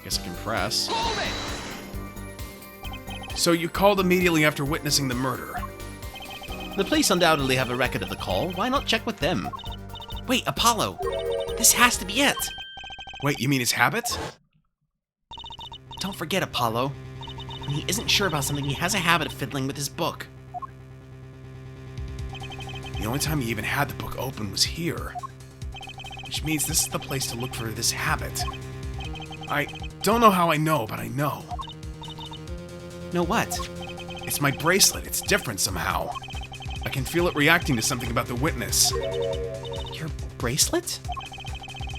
Guess I can press. So you called immediately after witnessing the murder? The police undoubtedly have a record of the call. Why not check with them? Wait, Apollo! This has to be it! Wait, you mean his habit? Don't forget, Apollo. When he isn't sure about something, he has a habit of fiddling with his book. The only time he even had the book open was here. Which means this is the place to look for this habit. I don't know how I know, but I know. Know what? It's my bracelet. It's different somehow. I can feel it reacting to something about the witness. Your bracelet?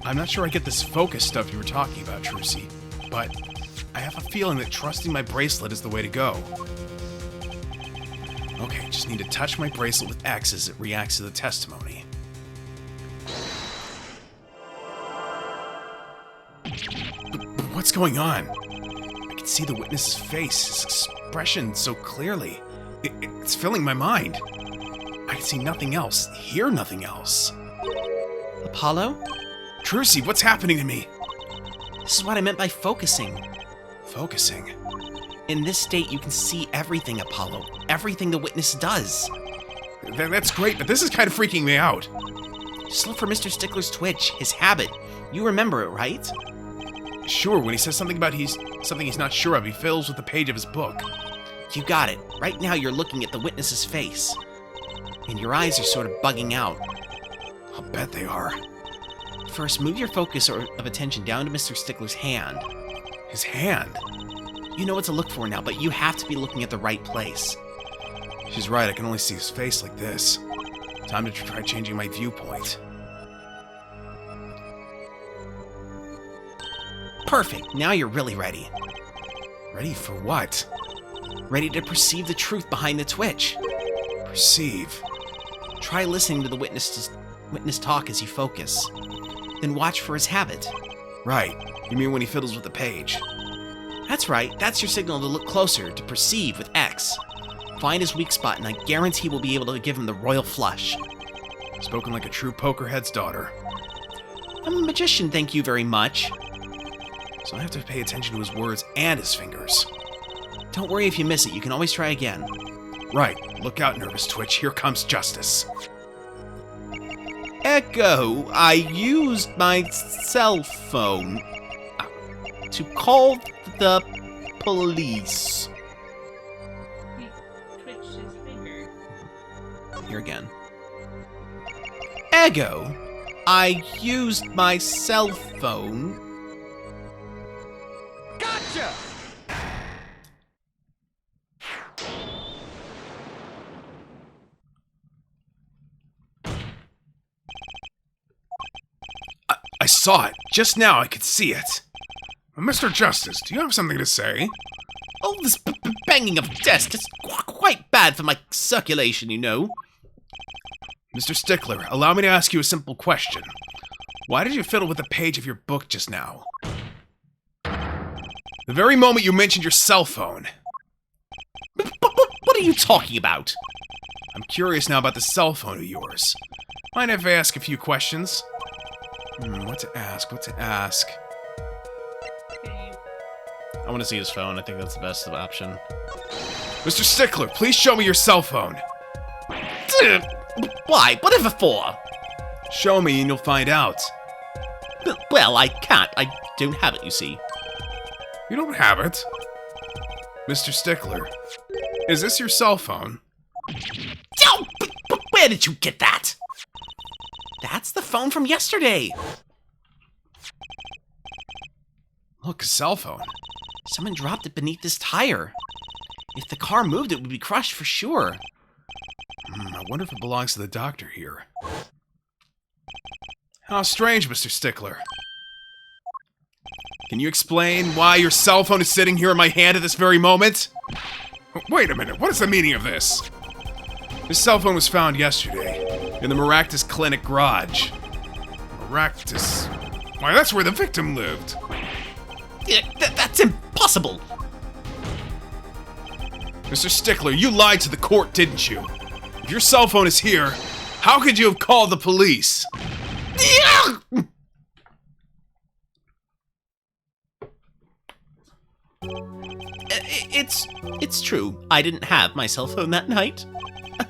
I'm not sure I get this focus stuff you were talking about, Trucy, but I have a feeling that trusting my bracelet is the way to go. Okay, just need to touch my bracelet with X as it reacts to the testimony. But what's going on? I can see the witness's face, his expression so clearly. It's filling my mind. I can see nothing else, hear nothing else. Apollo? Trucy, what's happening to me? This is what I meant by focusing. Focusing? In this state, you can see everything, Apollo. Everything the witness does. That's great, but this is kind of freaking me out. Just look for Mr. Stickler's twitch, his habit. You remember it, right? Sure, when he says something about something he's not sure of, he fills with the page of his book. You got it. Right now you're looking at the witness's face. And your eyes are sort of bugging out. I'll bet they are. First, move your focus of attention down to Mr. Stickler's hand. His hand? You know what to look for now, but you have to be looking at the right place. She's right, I can only see his face like this. Time to try changing my viewpoint. Perfect. Now you're really ready. Ready for what? Ready to perceive the truth behind the twitch. Perceive. Try listening to the witness talk as you focus. Then watch for his habit. Right. You mean when he fiddles with the page? That's right. That's your signal to look closer, to perceive with X. Find his weak spot, and I guarantee we'll be able to give him the royal flush. Spoken like a true pokerhead's daughter. I'm a magician, thank you very much. So I have to pay attention to his words and his fingers. Don't worry if you miss it. You can always try again. Right. Look out, nervous twitch. Here comes justice. Echo, I used my cell phone to call the police. He twitched his finger. Here again. Ego, I used my cell phone. Gotcha! I saw it. Just now I could see it. Mr. Justice, do you have something to say? Oh, this banging of desks is quite bad for my circulation, you know. Mr. Stickler, allow me to ask you a simple question. Why did you fiddle with the page of your book just now? The very moment you mentioned your cell phone. But what are you talking about? I'm curious now about the cell phone of yours. Mind if I ask a few questions? What to ask? Okay. I want to see his phone. I think that's the best option. Mr. Stickler, please show me your cell phone. Why? Whatever for? Show me and you'll find out. Well, I can't. I don't have it, you see. You don't have it? Mr. Stickler, is this your cell phone? Oh, but where did you get that? That's the phone from yesterday. Look, a cell phone. Someone dropped it beneath this tire. If the car moved, it would be crushed for sure. I wonder if it belongs to the doctor here. How strange, Mr. Stickler. Can you explain why your cell phone is sitting here in my hand at this very moment? Wait a minute, what is the meaning of this? This cell phone was found yesterday in the Maractus Clinic garage. Maractus? Why, that's where the victim lived. That's impossible. Mr. Stickler, you lied to the court, didn't you? If your cell phone is here, how could you have called the police? It's true. I didn't have my cell phone that night.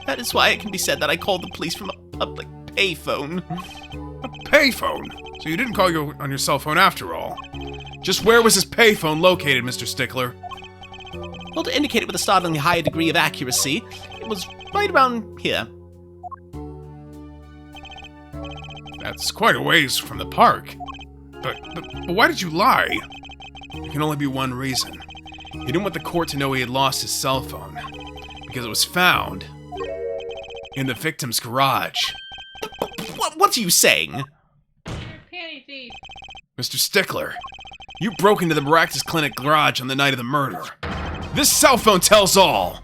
That is why it can be said that I called the police from a public payphone. A payphone? So you didn't call on your cell phone after all. Just where was this payphone located, Mr. Stickler? Well, to indicate it with a startlingly high degree of accuracy, it was right around here. That's quite a ways from the park. But why did you lie? There can only be one reason. He didn't want the court to know he had lost his cell phone. Because it was found in the victim's garage. What are you saying? You're a panty thief. Mr. Stickler, you broke into the Maractus Clinic garage on the night of the murder. This cell phone tells all.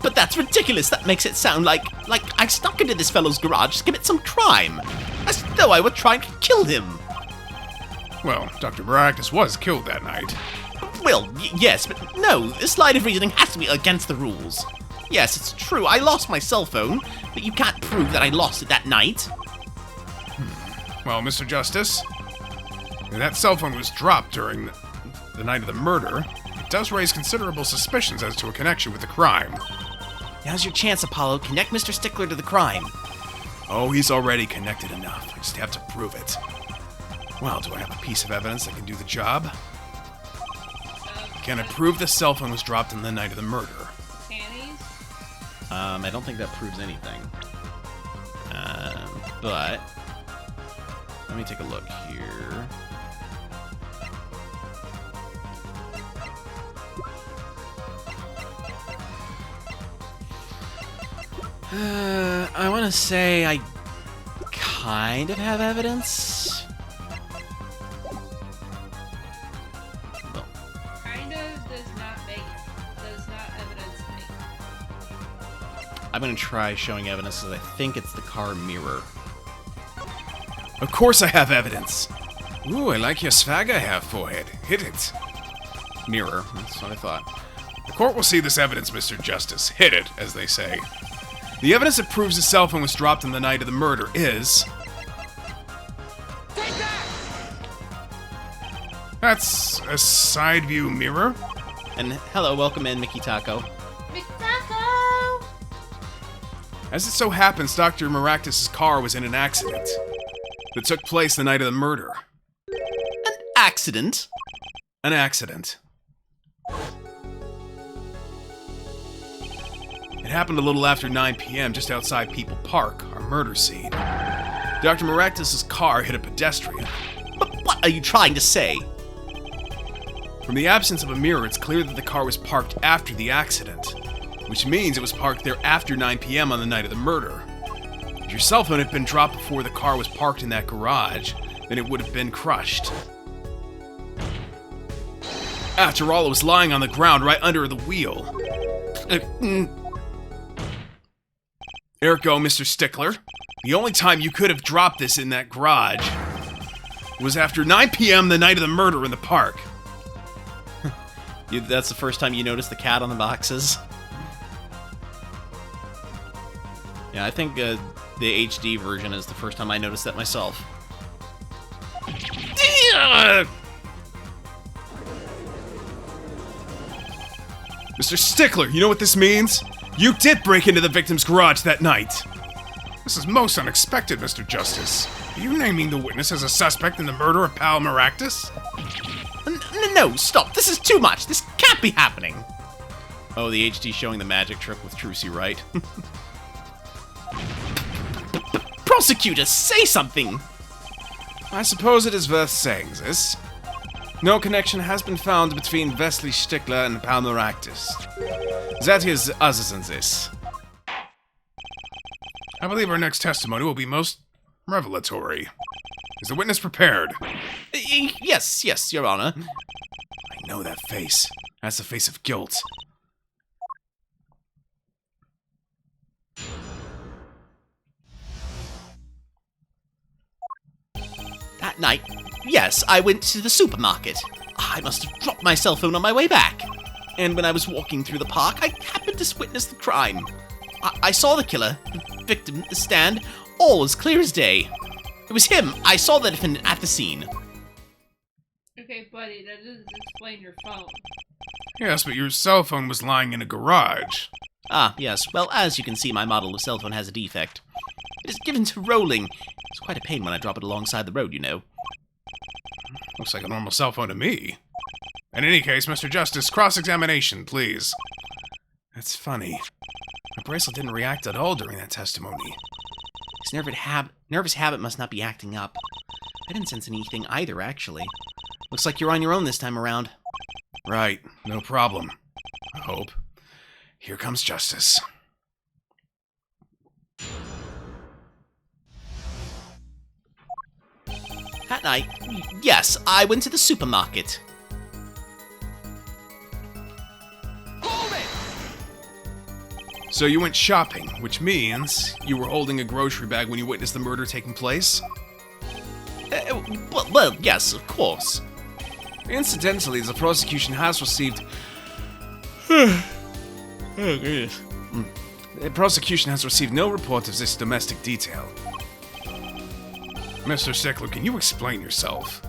But that's ridiculous. That makes it sound like I snuck into this fellow's garage to commit some crime. As though I were trying to kill him. Well, Dr. Maractus was killed that night. Well, yes, but no, this line of reasoning has to be against the rules. Yes, it's true, I lost my cell phone, but you can't prove that I lost it that night. Well, Mr. Justice, that cell phone was dropped during the night of the murder, it does raise considerable suspicions as to a connection with the crime. Now's your chance, Apollo. Connect Mr. Stickler to the crime. Oh, he's already connected enough. I just have to prove it. Well, do I have a piece of evidence that can do the job? Can I prove the cell phone was dropped on the night of the murder? Panties? I don't think that proves anything. But let me take a look here. I want to say I kind of have evidence. Well, Kind of does not evidence make. I'm going to try showing evidence as I think it's the car mirror. Of course I have evidence. Ooh, I like your swagger hair, forehead. Hit it. Mirror, that's what I thought. The court will see this evidence, Mr. Justice. Hit it, as they say. The evidence that proves the cell phone was dropped on the night of the murder is... That's a side view mirror. And hello, welcome in, Mickey Taco. McTaco! As it so happens, Dr. Maractus' car was in an accident that took place the night of the murder. An accident? An accident. It happened a little after 9 p.m. just outside People Park, our murder scene. Dr. Maractus' car hit a pedestrian. But what are you trying to say? From the absence of a mirror, it's clear that the car was parked after the accident, which means it was parked there after 9 p.m. on the night of the murder. If your cell phone had been dropped before the car was parked in that garage, then it would have been crushed. After all, it was lying on the ground right under the wheel. Ergo, Mr. Stickler, the only time you could have dropped this in that garage was after 9 p.m. the night of the murder in the park. That's the first time you noticed the cat on the boxes? Yeah, I think the HD version is the first time I noticed that myself. Mr. Stickler, you know what this means? You did break into the victim's garage that night. This is most unexpected, Mr. Justice. Are you naming the witness as a suspect in the murder of Pal Maractus? No, stop. This is too much. This can't be happening. Oh, the HD showing the magic trick with Trucy, right? Prosecutor, say something! I suppose it is worth saying this. No connection has been found between Wesley Stickler and Pal Maractus. That is other than this. I believe our next testimony will be most revelatory. Is the witness prepared? Yes, Your Honor. I know that face. That's the face of guilt. That night, yes, I went to the supermarket. I must have dropped my cell phone on my way back. And when I was walking through the park, I happened to witness the crime. I saw the killer, the victim, the stand, all as clear as day. It was him. I saw the defendant at the scene. Okay, buddy, that doesn't explain your phone. Yes, but your cell phone was lying in a garage. Ah, yes. Well, as you can see, my model of cell phone has a defect. It is given to rolling. It's quite a pain when I drop it alongside the road, you know. Looks like a normal cell phone to me. In any case, Mr. Justice, cross-examination, please. That's funny. My bracelet didn't react at all during that testimony. His nervous habit must not be acting up. I didn't sense anything either, actually. Looks like you're on your own this time around. Right, no problem. I hope. Here comes justice. That night, yes, I went to the supermarket. So you went shopping, which means you were holding a grocery bag when you witnessed the murder taking place? Well, yes, of course. Incidentally, the prosecution has received... Oh, goodness. The prosecution has received no report of this domestic detail. Mr. Stickler, can you explain yourself?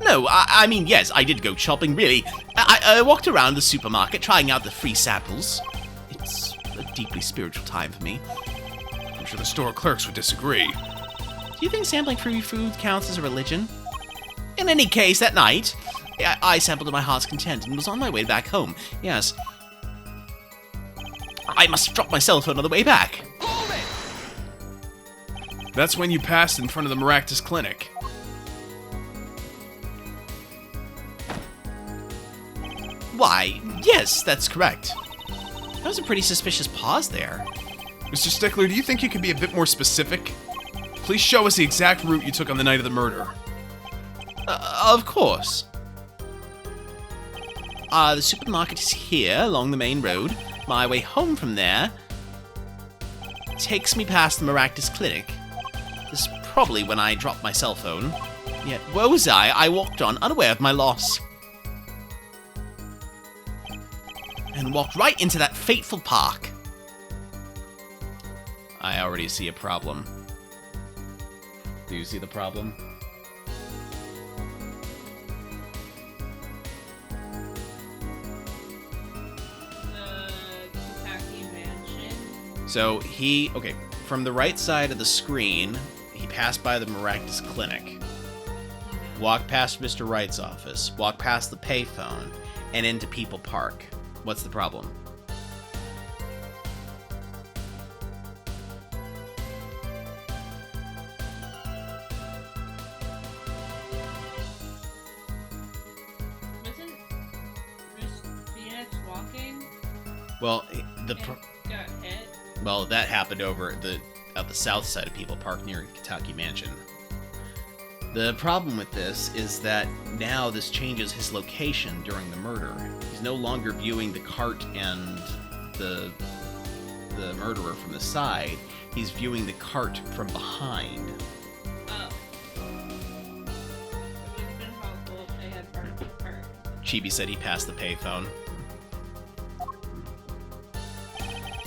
No, I mean, yes, I did go shopping, really. I walked around the supermarket trying out the free samples. It's a deeply spiritual time for me. I'm sure the store clerks would disagree. Do you think sampling free food counts as a religion? In any case, that night, I sampled to my heart's content and was on my way back home. Yes. I must have dropped my cell phone on the way back. That's when you passed in front of the Maractus Clinic. Why, yes, that's correct. That was a pretty suspicious pause there. Mr. Stickler, do you think you could be a bit more specific? Please show us the exact route you took on the night of the murder. Of course. The supermarket is here, along the main road. My way home from there takes me past the Maractus Clinic. This is probably when I dropped my cell phone. Yet, where was I? I walked on, unaware of my loss. And walked right into that fateful park. I already see a problem. Do you see the problem? So okay, from the right side of the screen, he passed by the Maractus Clinic, walked past Mr. Wright's office, walked past the payphone, and into People Park. What's the problem? Wasn't Miss Phoenix walking? Well, Got hit. well, that happened over at the south side of People Park near Kentucky Mansion. The problem with this is that now this changes his location during the murder. He's no longer viewing the cart and the murderer from the side. He's viewing the cart from behind. Oh. It would have been helpful if they had burned the cart. Chibi said he passed the payphone.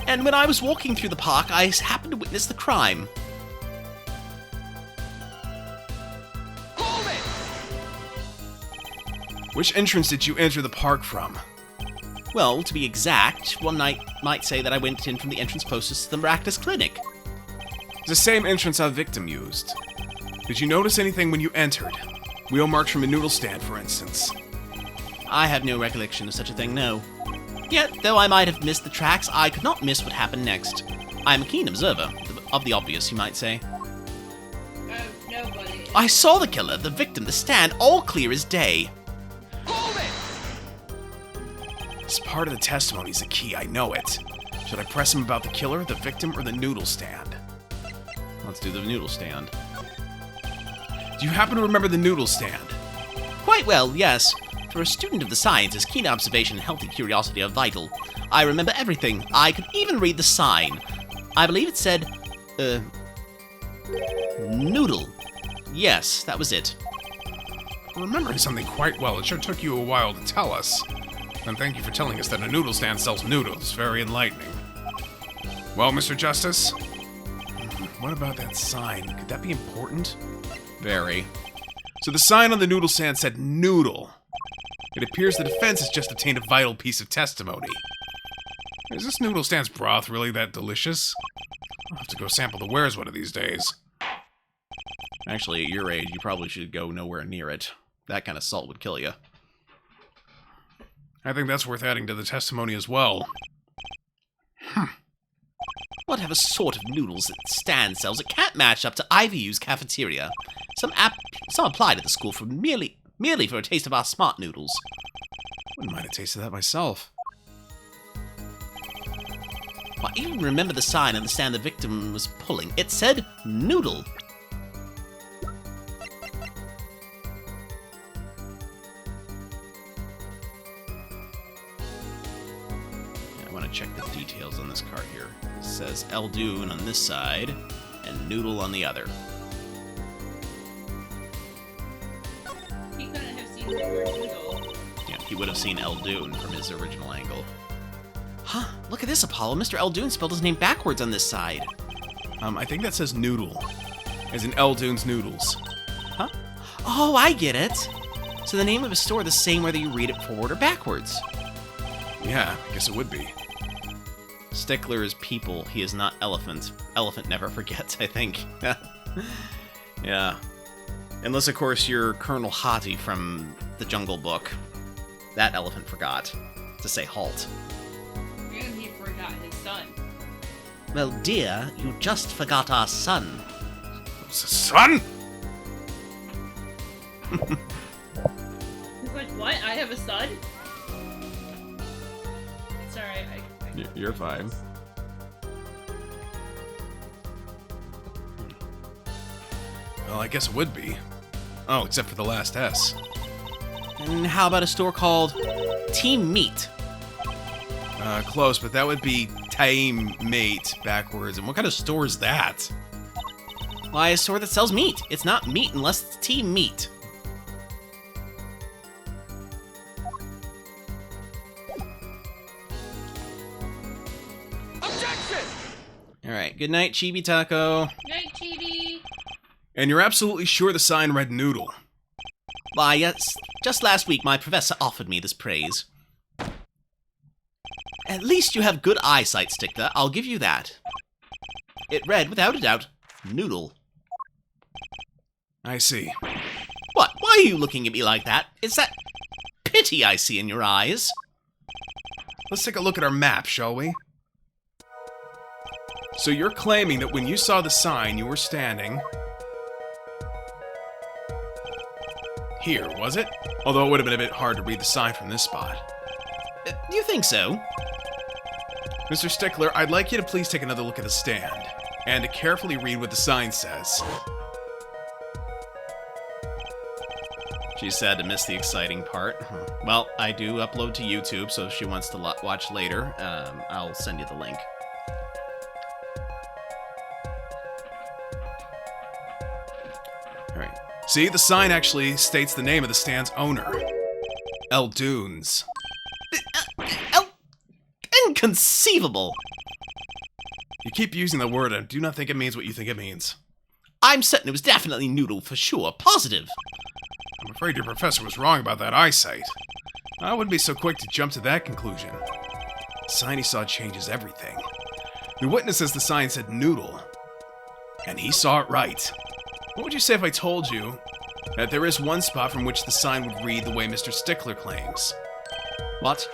And when I was walking through the park, I happened to witness the crime. Which entrance did you enter the park from? Well, to be exact, one might say that I went in from the entrance closest to the Maractus Clinic. It's the same entrance our victim used. Did you notice anything when you entered? Wheel marks from a noodle stand, for instance. I have no recollection of such a thing, no. Yet, though I might have missed the tracks, I could not miss what happened next. I am a keen observer, of the obvious, you might say. Nobody. I saw the killer, the victim, the stand, all clear as day. This part of the testimony is the key, I know it. Should I press him about the killer, the victim, or the noodle stand? Let's do the noodle stand. Do you happen to remember the noodle stand? Quite well, yes. For a student of the sciences, keen observation and healthy curiosity are vital. I remember everything. I could even read the sign. I believe it said, noodle. Yes, that was it. I'm remembering something quite well. It sure took you a while to tell us. And thank you for telling us that a noodle stand sells noodles. Very enlightening. Well, Mr. Justice? What about that sign? Could that be important? Very. So the sign on the noodle stand said noodle. It appears the defense has just obtained a vital piece of testimony. Is this noodle stand's broth really that delicious? I'll have to go sample the wares one of these days. Actually, at your age, you probably should go nowhere near it. That kind of salt would kill you. I think that's worth adding to the testimony as well. Whatever sort of noodles that stand sells, it can't match up to IVU's cafeteria. Some applied at the school for merely for a taste of our smart noodles. Wouldn't mind a taste of that myself. I even remember the sign on the stand the victim was pulling. It said noodle. I want to check the details on this cart here. It says Eldoon on this side and noodle on the other. He couldn't have seen the word noodle. Yeah, he would have seen Eldoon from his original angle. Huh, look at this, Apollo. Mr. Eldoon spelled his name backwards on this side. I think that says noodle. As in Eldoon's noodles. Huh? Oh, I get it. So the name of a store the same whether you read it forward or backwards. Yeah, I guess it would be. Stickler is people, he is not elephant. Elephant never forgets, I think. Yeah. Unless, of course, you're Colonel Hottie from the Jungle Book. That elephant forgot to say halt. And he forgot his son. Well, dear, you just forgot our son. Son? He's like, what? I have a son? Sorry, You're fine. Well, I guess it would be. Oh, except for the last S. And how about a store called Team Meat? Close, but that would be Time Mate backwards. And what kind of store is that? Why, a store that sells meat. It's not meat unless it's Team Meat. Alright, good night, Chibi Taco. Night, Chibi! And you're absolutely sure the sign read noodle? Why, yes, just last week my professor offered me this praise. At least you have good eyesight, Stickler, I'll give you that. It read, without a doubt, noodle. I see. What? Why are you looking at me like that? Is that pity I see in your eyes? Let's take a look at our map, shall we? So you're claiming that when you saw the sign, you were standing... here, was it? Although it would have been a bit hard to read the sign from this spot. Do you think so? Mr. Stickler, I'd like you to please take another look at the stand, and to carefully read what the sign says. She's sad to miss the exciting part. Well, I do upload to YouTube, so if she wants to watch later, I'll send you the link. Alright. See, the sign actually states the name of the stand's owner. El Dunes. Inconceivable! You keep using the word and do not think it means what you think it means. I'm certain it was definitely noodle for sure, positive. I'm afraid your professor was wrong about that eyesight. I wouldn't be so quick to jump to that conclusion. The sign he saw changes everything. The witness says the sign said noodle, and he saw it right. What would you say if I told you that there is one spot from which the sign would read the way Mr. Stickler claims? What?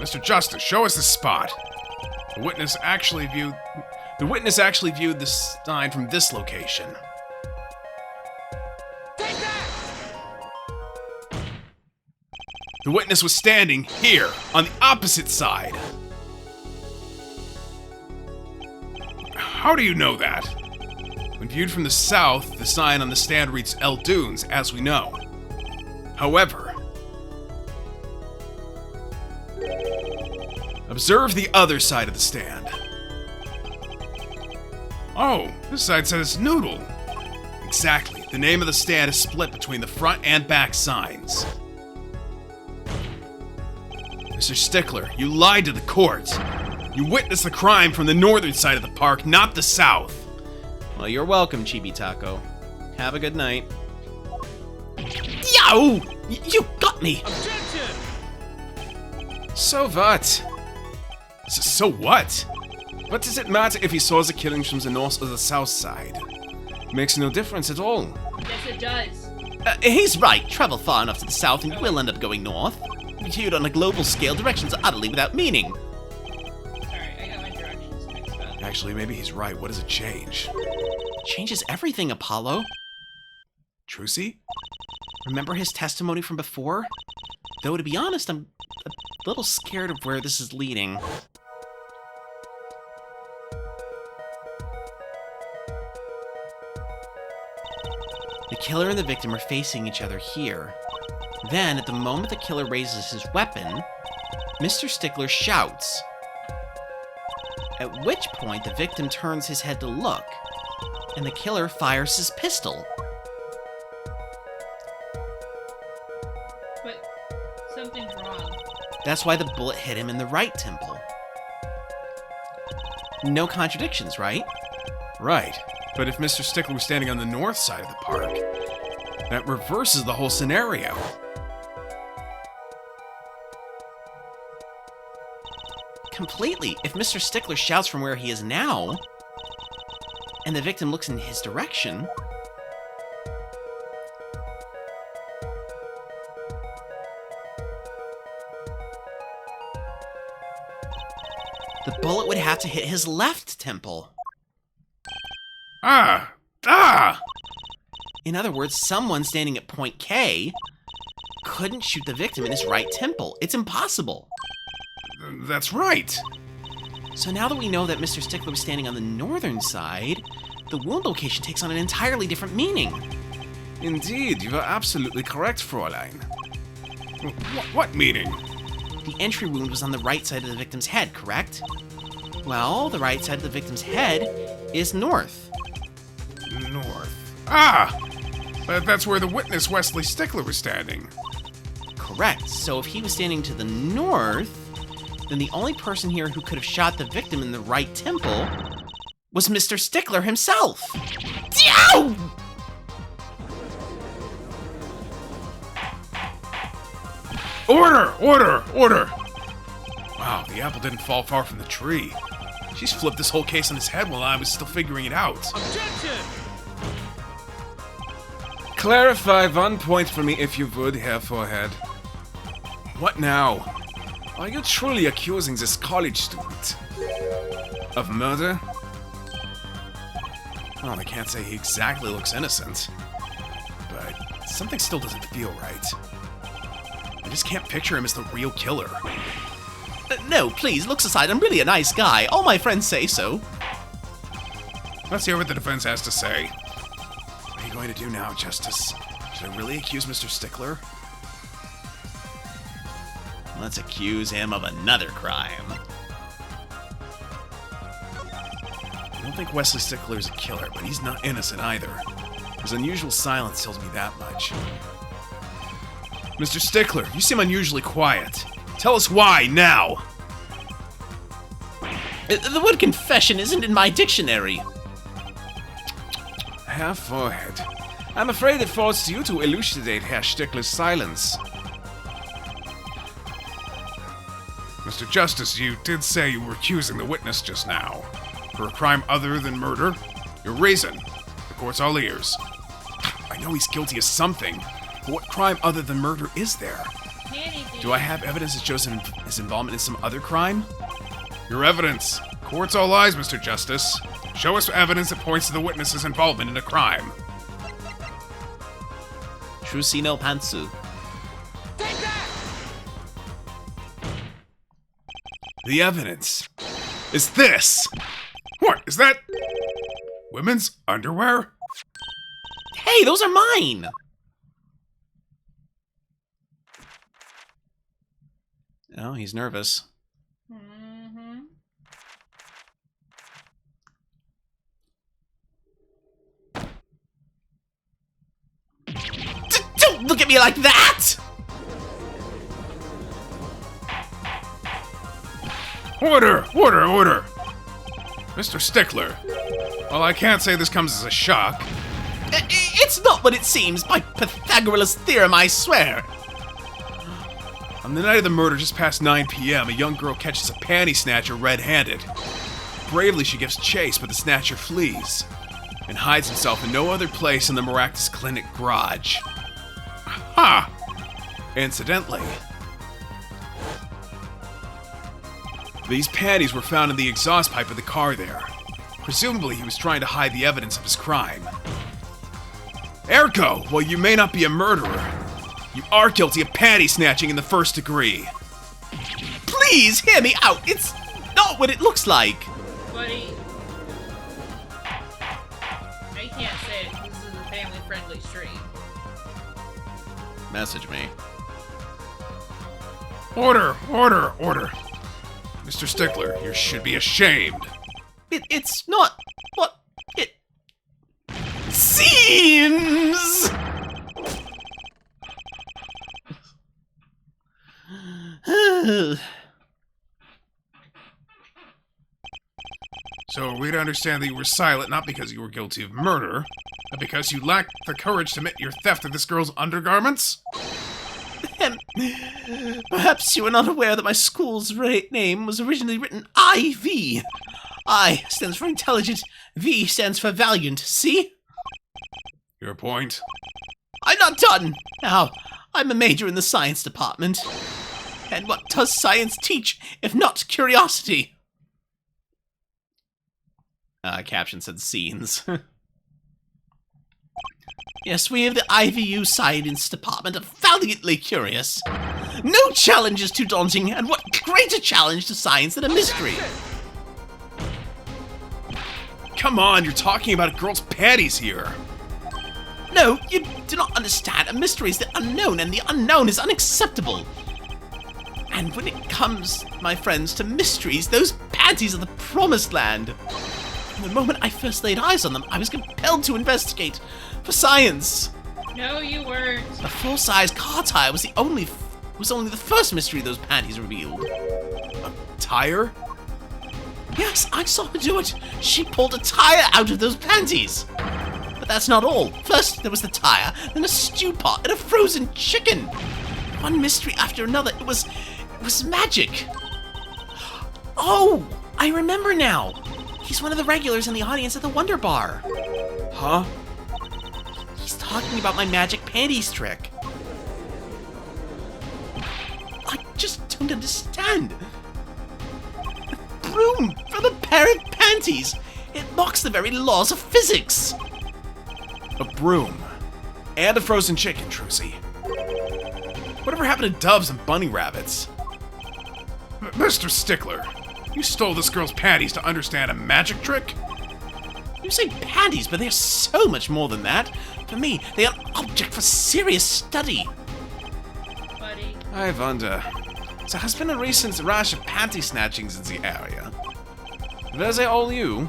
Mr. Justice, show us the spot. The witness actually viewed the sign from this location. The witness was standing here, on the opposite side. How do you know that? When viewed from the south, the sign on the stand reads El Dunes, as we know. However, observe the other side of the stand. Oh, this side says noodle. Exactly. The name of the stand is split between the front and back signs. Mr. Stickler, you lied to the court. You witnessed the crime from the northern side of the park, not the south. Well, you're welcome, Chibi Taco. Have a good night. Yo! You got me! So what? So what? What does it matter if he saw the killings from the north or the south side? Makes no difference at all. Yes, it does. He's right. Travel far enough to the south and you will end up going north. Viewed on a global scale, directions are utterly without meaning. Sorry, I got my directions mixed up. Actually, maybe he's right. What does it change? Changes everything, Apollo. Trucy? Remember his testimony from before? Though, to be honest, I'm a little scared of where this is leading. The killer and the victim are facing each other here. Then, at the moment the killer raises his weapon, Mr. Stickler shouts. At which point the victim turns his head to look, and the killer fires his pistol. But something's wrong. That's why the bullet hit him in the right temple. No contradictions, right? Right. But if Mr. Stickler was standing on the north side of the park, That reverses the whole scenario. Completely. If Mr. Stickler shouts from where he is now, and the victim looks in his direction, the bullet would have to hit his left temple. Ah! In other words, someone standing at point K couldn't shoot the victim in his right temple. It's impossible. That's right. So now that we know that Mr. Stickler was standing on the northern side, the wound location takes on an entirely different meaning. Indeed, you are absolutely correct, Fräulein. What meaning? The entry wound was on the right side of the victim's head, correct? Well, the right side of the victim's head is north. North. Ah! That's where the witness Wesley Stickler was standing. Correct. So if he was standing to the north, then the only person here who could have shot the victim in the right temple was Mr. Stickler himself. Yow! Order! Order! Order! Wow, the apple didn't fall far from the tree. She's flipped this whole case on his head while I was still figuring it out. Objection! Clarify one point for me, if you would, Herr Forehead. What now? Are you truly accusing this college student of murder? Well, I can't say he exactly looks innocent, but something still doesn't feel right. I just can't picture him as the real killer. No, please, looks aside, I'm really a nice guy. All my friends say so. Let's hear what the defense has to say. What are you going to do now, Justice? Should I really accuse Mr. Stickler? Let's accuse him of another crime. I don't think Wesley Stickler is a killer, but he's not innocent either. His unusual silence tells me that much. Mr. Stickler, you seem unusually quiet. Tell us why, now! The word confession isn't in my dictionary. Herr Forehead, I'm afraid it falls to you to elucidate Herr Stickler's silence. Mr. Justice, you did say you were accusing the witness just now. For a crime other than murder? Your reason. The court's all ears. I know he's guilty of something, but what crime other than murder is there? Do I have evidence that shows his involvement in some other crime? Your evidence. Court's all eyes, Mr. Justice. Show us evidence that points to the witness's involvement in a crime. Trusi no pantsu. The evidence is this! What, is that women's underwear? Hey, those are mine! Oh, he's nervous. Mm-hmm. Don't look at me like that! Order! Order! Order! Mr. Stickler, while I can't say this comes as a shock, It's not what it seems, by Pythagoras' theorem, I swear. On the night of the murder, just past 9 p.m., a young girl catches a panty snatcher red-handed. Bravely, she gives chase, but the snatcher flees and hides himself in no other place in the Maractus Clinic garage. ha! Incidentally, these panties were found in the exhaust pipe of the car there. Presumably, he was trying to hide the evidence of his crime. Ergo, while you may not be a murderer, you are guilty of panty snatching in the first degree. Please, hear me out. It's not what it looks like. Buddy. I can't say it. This is a family-friendly stream. Message me. Order! Order! Order! Mr. Stickler, you should be ashamed. It's not what it seems. So are we to understand that you were silent not because you were guilty of murder, Because you lack the courage to admit your theft of this girl's undergarments? Perhaps you are not aware that my school's name was originally written IV. I stands for intelligent, V stands for valiant, see? Your point? I'm not done! Now, I'm a major in the science department. And what does science teach, if not curiosity? Caption said scenes. Yes, we of the IVU Science Department are valiantly curious. No challenge is too daunting, and what greater challenge to science than a mystery? Come on, you're talking about a girl's panties here. No, you do not understand. A mystery is the unknown, and the unknown is unacceptable. And when it comes, my friends, to mysteries, those panties are the promised land. From the moment I first laid eyes on them, I was compelled to investigate. For science. No, you weren't. The full-size car tire was only the first mystery those panties revealed. A tire? Yes, I saw her do it. She pulled a tire out of those panties. But that's not all. First, there was the tire, then a stew pot, and a frozen chicken. One mystery after another. It was magic. Oh, I remember now. He's one of the regulars in the audience at the Wonder Bar. Huh? He's talking about my magic panties trick. I just don't understand. A broom from a pair of panties. It mocks the very laws of physics. A broom. And a frozen chicken, Trucy. Whatever happened to doves and bunny rabbits? Mr. Stickler, you stole this girl's panties to understand a magic trick? You say panties, but they're so much more than that. For me, they are an object for serious study. Buddy. I wonder. There has been a recent rash of panty snatchings in the area. Were they all you?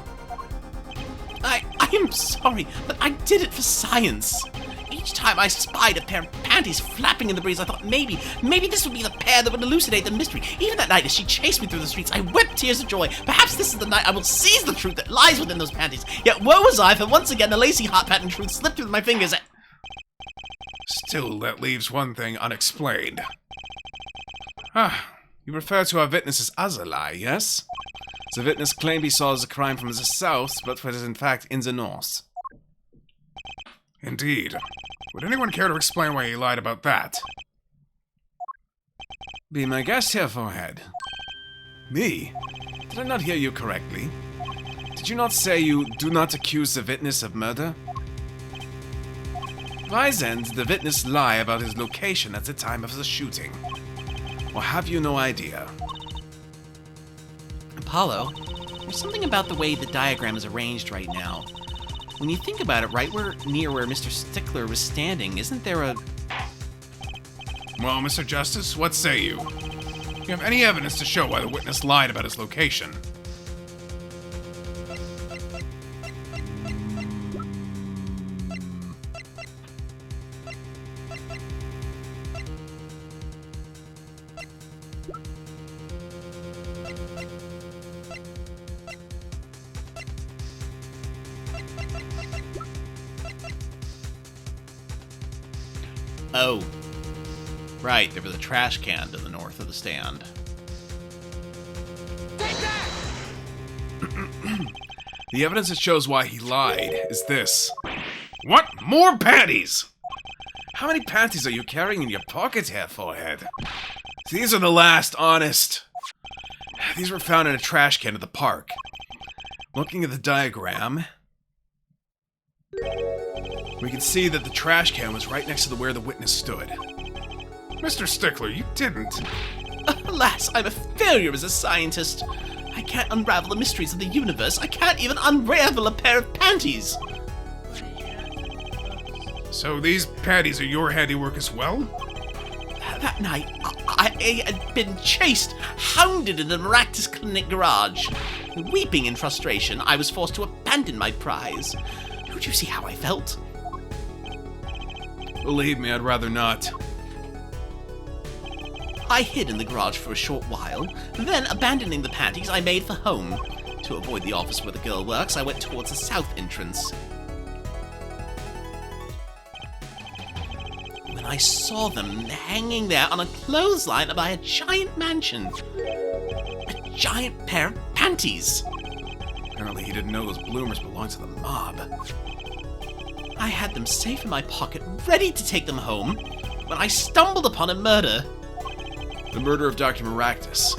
I am sorry, but I did it for science. Each time I spied a pair of panties flapping in the breeze, I thought maybe this would be the pair that would elucidate the mystery. Even that night, as she chased me through the streets, I wept tears of joy. Perhaps this is the night I will seize the truth that lies within those panties. Yet woe was I, for once again the lacy hot pattern truth slipped through my fingers. Still, that leaves one thing unexplained. Ah, you refer to our witnesses as a lie, yes? The witness claimed he saw the crime from the south, but was in fact in the north. Indeed. Would anyone care to explain why he lied about that? Be my guest here, Forehead. Me? Did I not hear you correctly? Did you not say you do not accuse the witness of murder? Why then did the witness lie about his location at the time of the shooting? Or have you no idea? Apollo, there's something about the way the diagram is arranged right now. When you think about it, right near where Mr. Stickler was standing, isn't there a... Well, Mr. Justice, what say you? Do you have any evidence to show why the witness lied about his location? Oh. Right, there was a trash can to the north of the stand. The evidence that shows why he lied is this. What? More panties! How many panties are you carrying in your pocket here, Forehead? These are the last, honest. These were found in a trash can at the park. Looking at the diagram, we can see that the trash can was right next to where the witness stood. Mr. Stickler, you didn't. Alas, I'm a failure as a scientist. I can't unravel the mysteries of the universe. I can't even unravel a pair of panties. So these panties are your handiwork as well? That night, I had been chased, hounded in the Maractus Clinic garage. Weeping in frustration, I was forced to abandon my prize. Don't you see how I felt? Believe me, I'd rather not. I hid in the garage for a short while, then, abandoning the panties, I made for home. To avoid the office where the girl works, I went towards the south entrance. when I saw them hanging there on a clothesline by a giant mansion. A giant pair of panties. Apparently he didn't know those bloomers belonged to the mob. I had them safe in my pocket, ready to take them home, when I stumbled upon a murder. The murder of Dr. Maractus.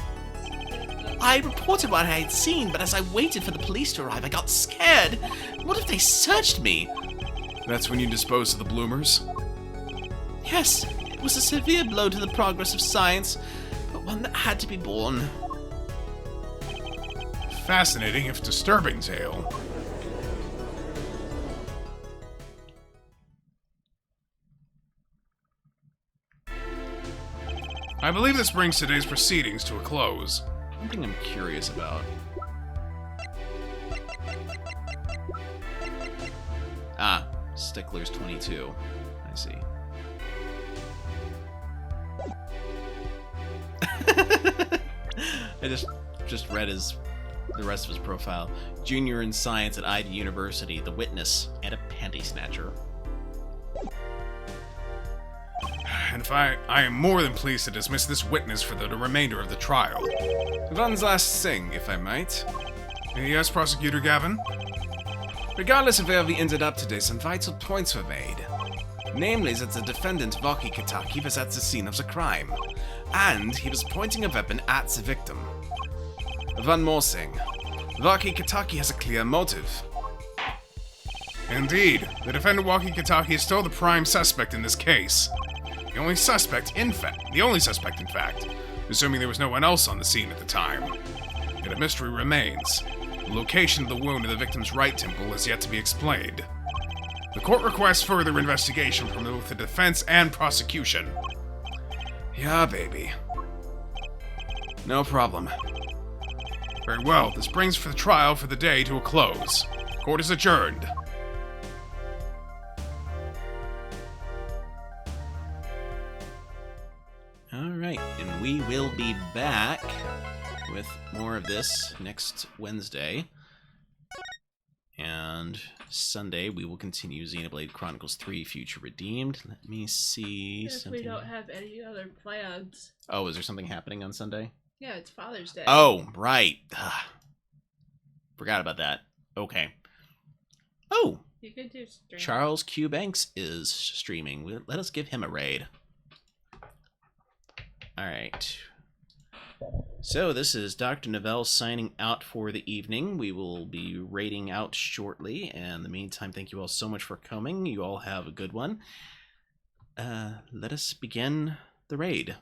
I reported what I had seen, but as I waited for the police to arrive, I got scared. What if they searched me? That's when you disposed of the bloomers? Yes, it was a severe blow to the progress of science, but one that had to be borne. Fascinating, if disturbing tale. I believe this brings today's proceedings to a close. One thing I'm curious about. Ah, Stickler's 22. I see. I just read the rest of his profile. Junior in science at Ivy University, the witness, and a panty snatcher. And I am more than pleased to dismiss this witness for the remainder of the trial. One's last thing, if I might. Yes, Prosecutor Gavin? Regardless of where we ended up today, some vital points were made. Namely that the defendant, Vaki Kitaki, was at the scene of the crime. And he was pointing a weapon at the victim. One more thing. Vaki Kitaki has a clear motive. Indeed, the defendant Waki Kitaki is still the prime suspect in this case. The only suspect, in fact, assuming there was no one else on the scene at the time. Yet a mystery remains. The location of the wound in the victim's right temple is yet to be explained. The court requests further investigation from both the defense and prosecution. Yeah, baby. No problem. Very well, this brings the trial for the day to a close. Court is adjourned. Alright, and we will be back with more of this next Wednesday. And Sunday we will continue Xenoblade Chronicles 3 Future Redeemed. Let me see If something. we don't have any other plans. Oh, is there something happening on Sunday? Yeah, it's Father's Day. Oh, right. Forgot about that. Okay. Oh, You could do stream. Charles Q. Banks is streaming. Let us give him a raid. Alright. So this is Dr. Novelle signing out for the evening. We will be raiding out shortly. And in the meantime, thank you all so much for coming. You all have a good one. Let us begin the raid.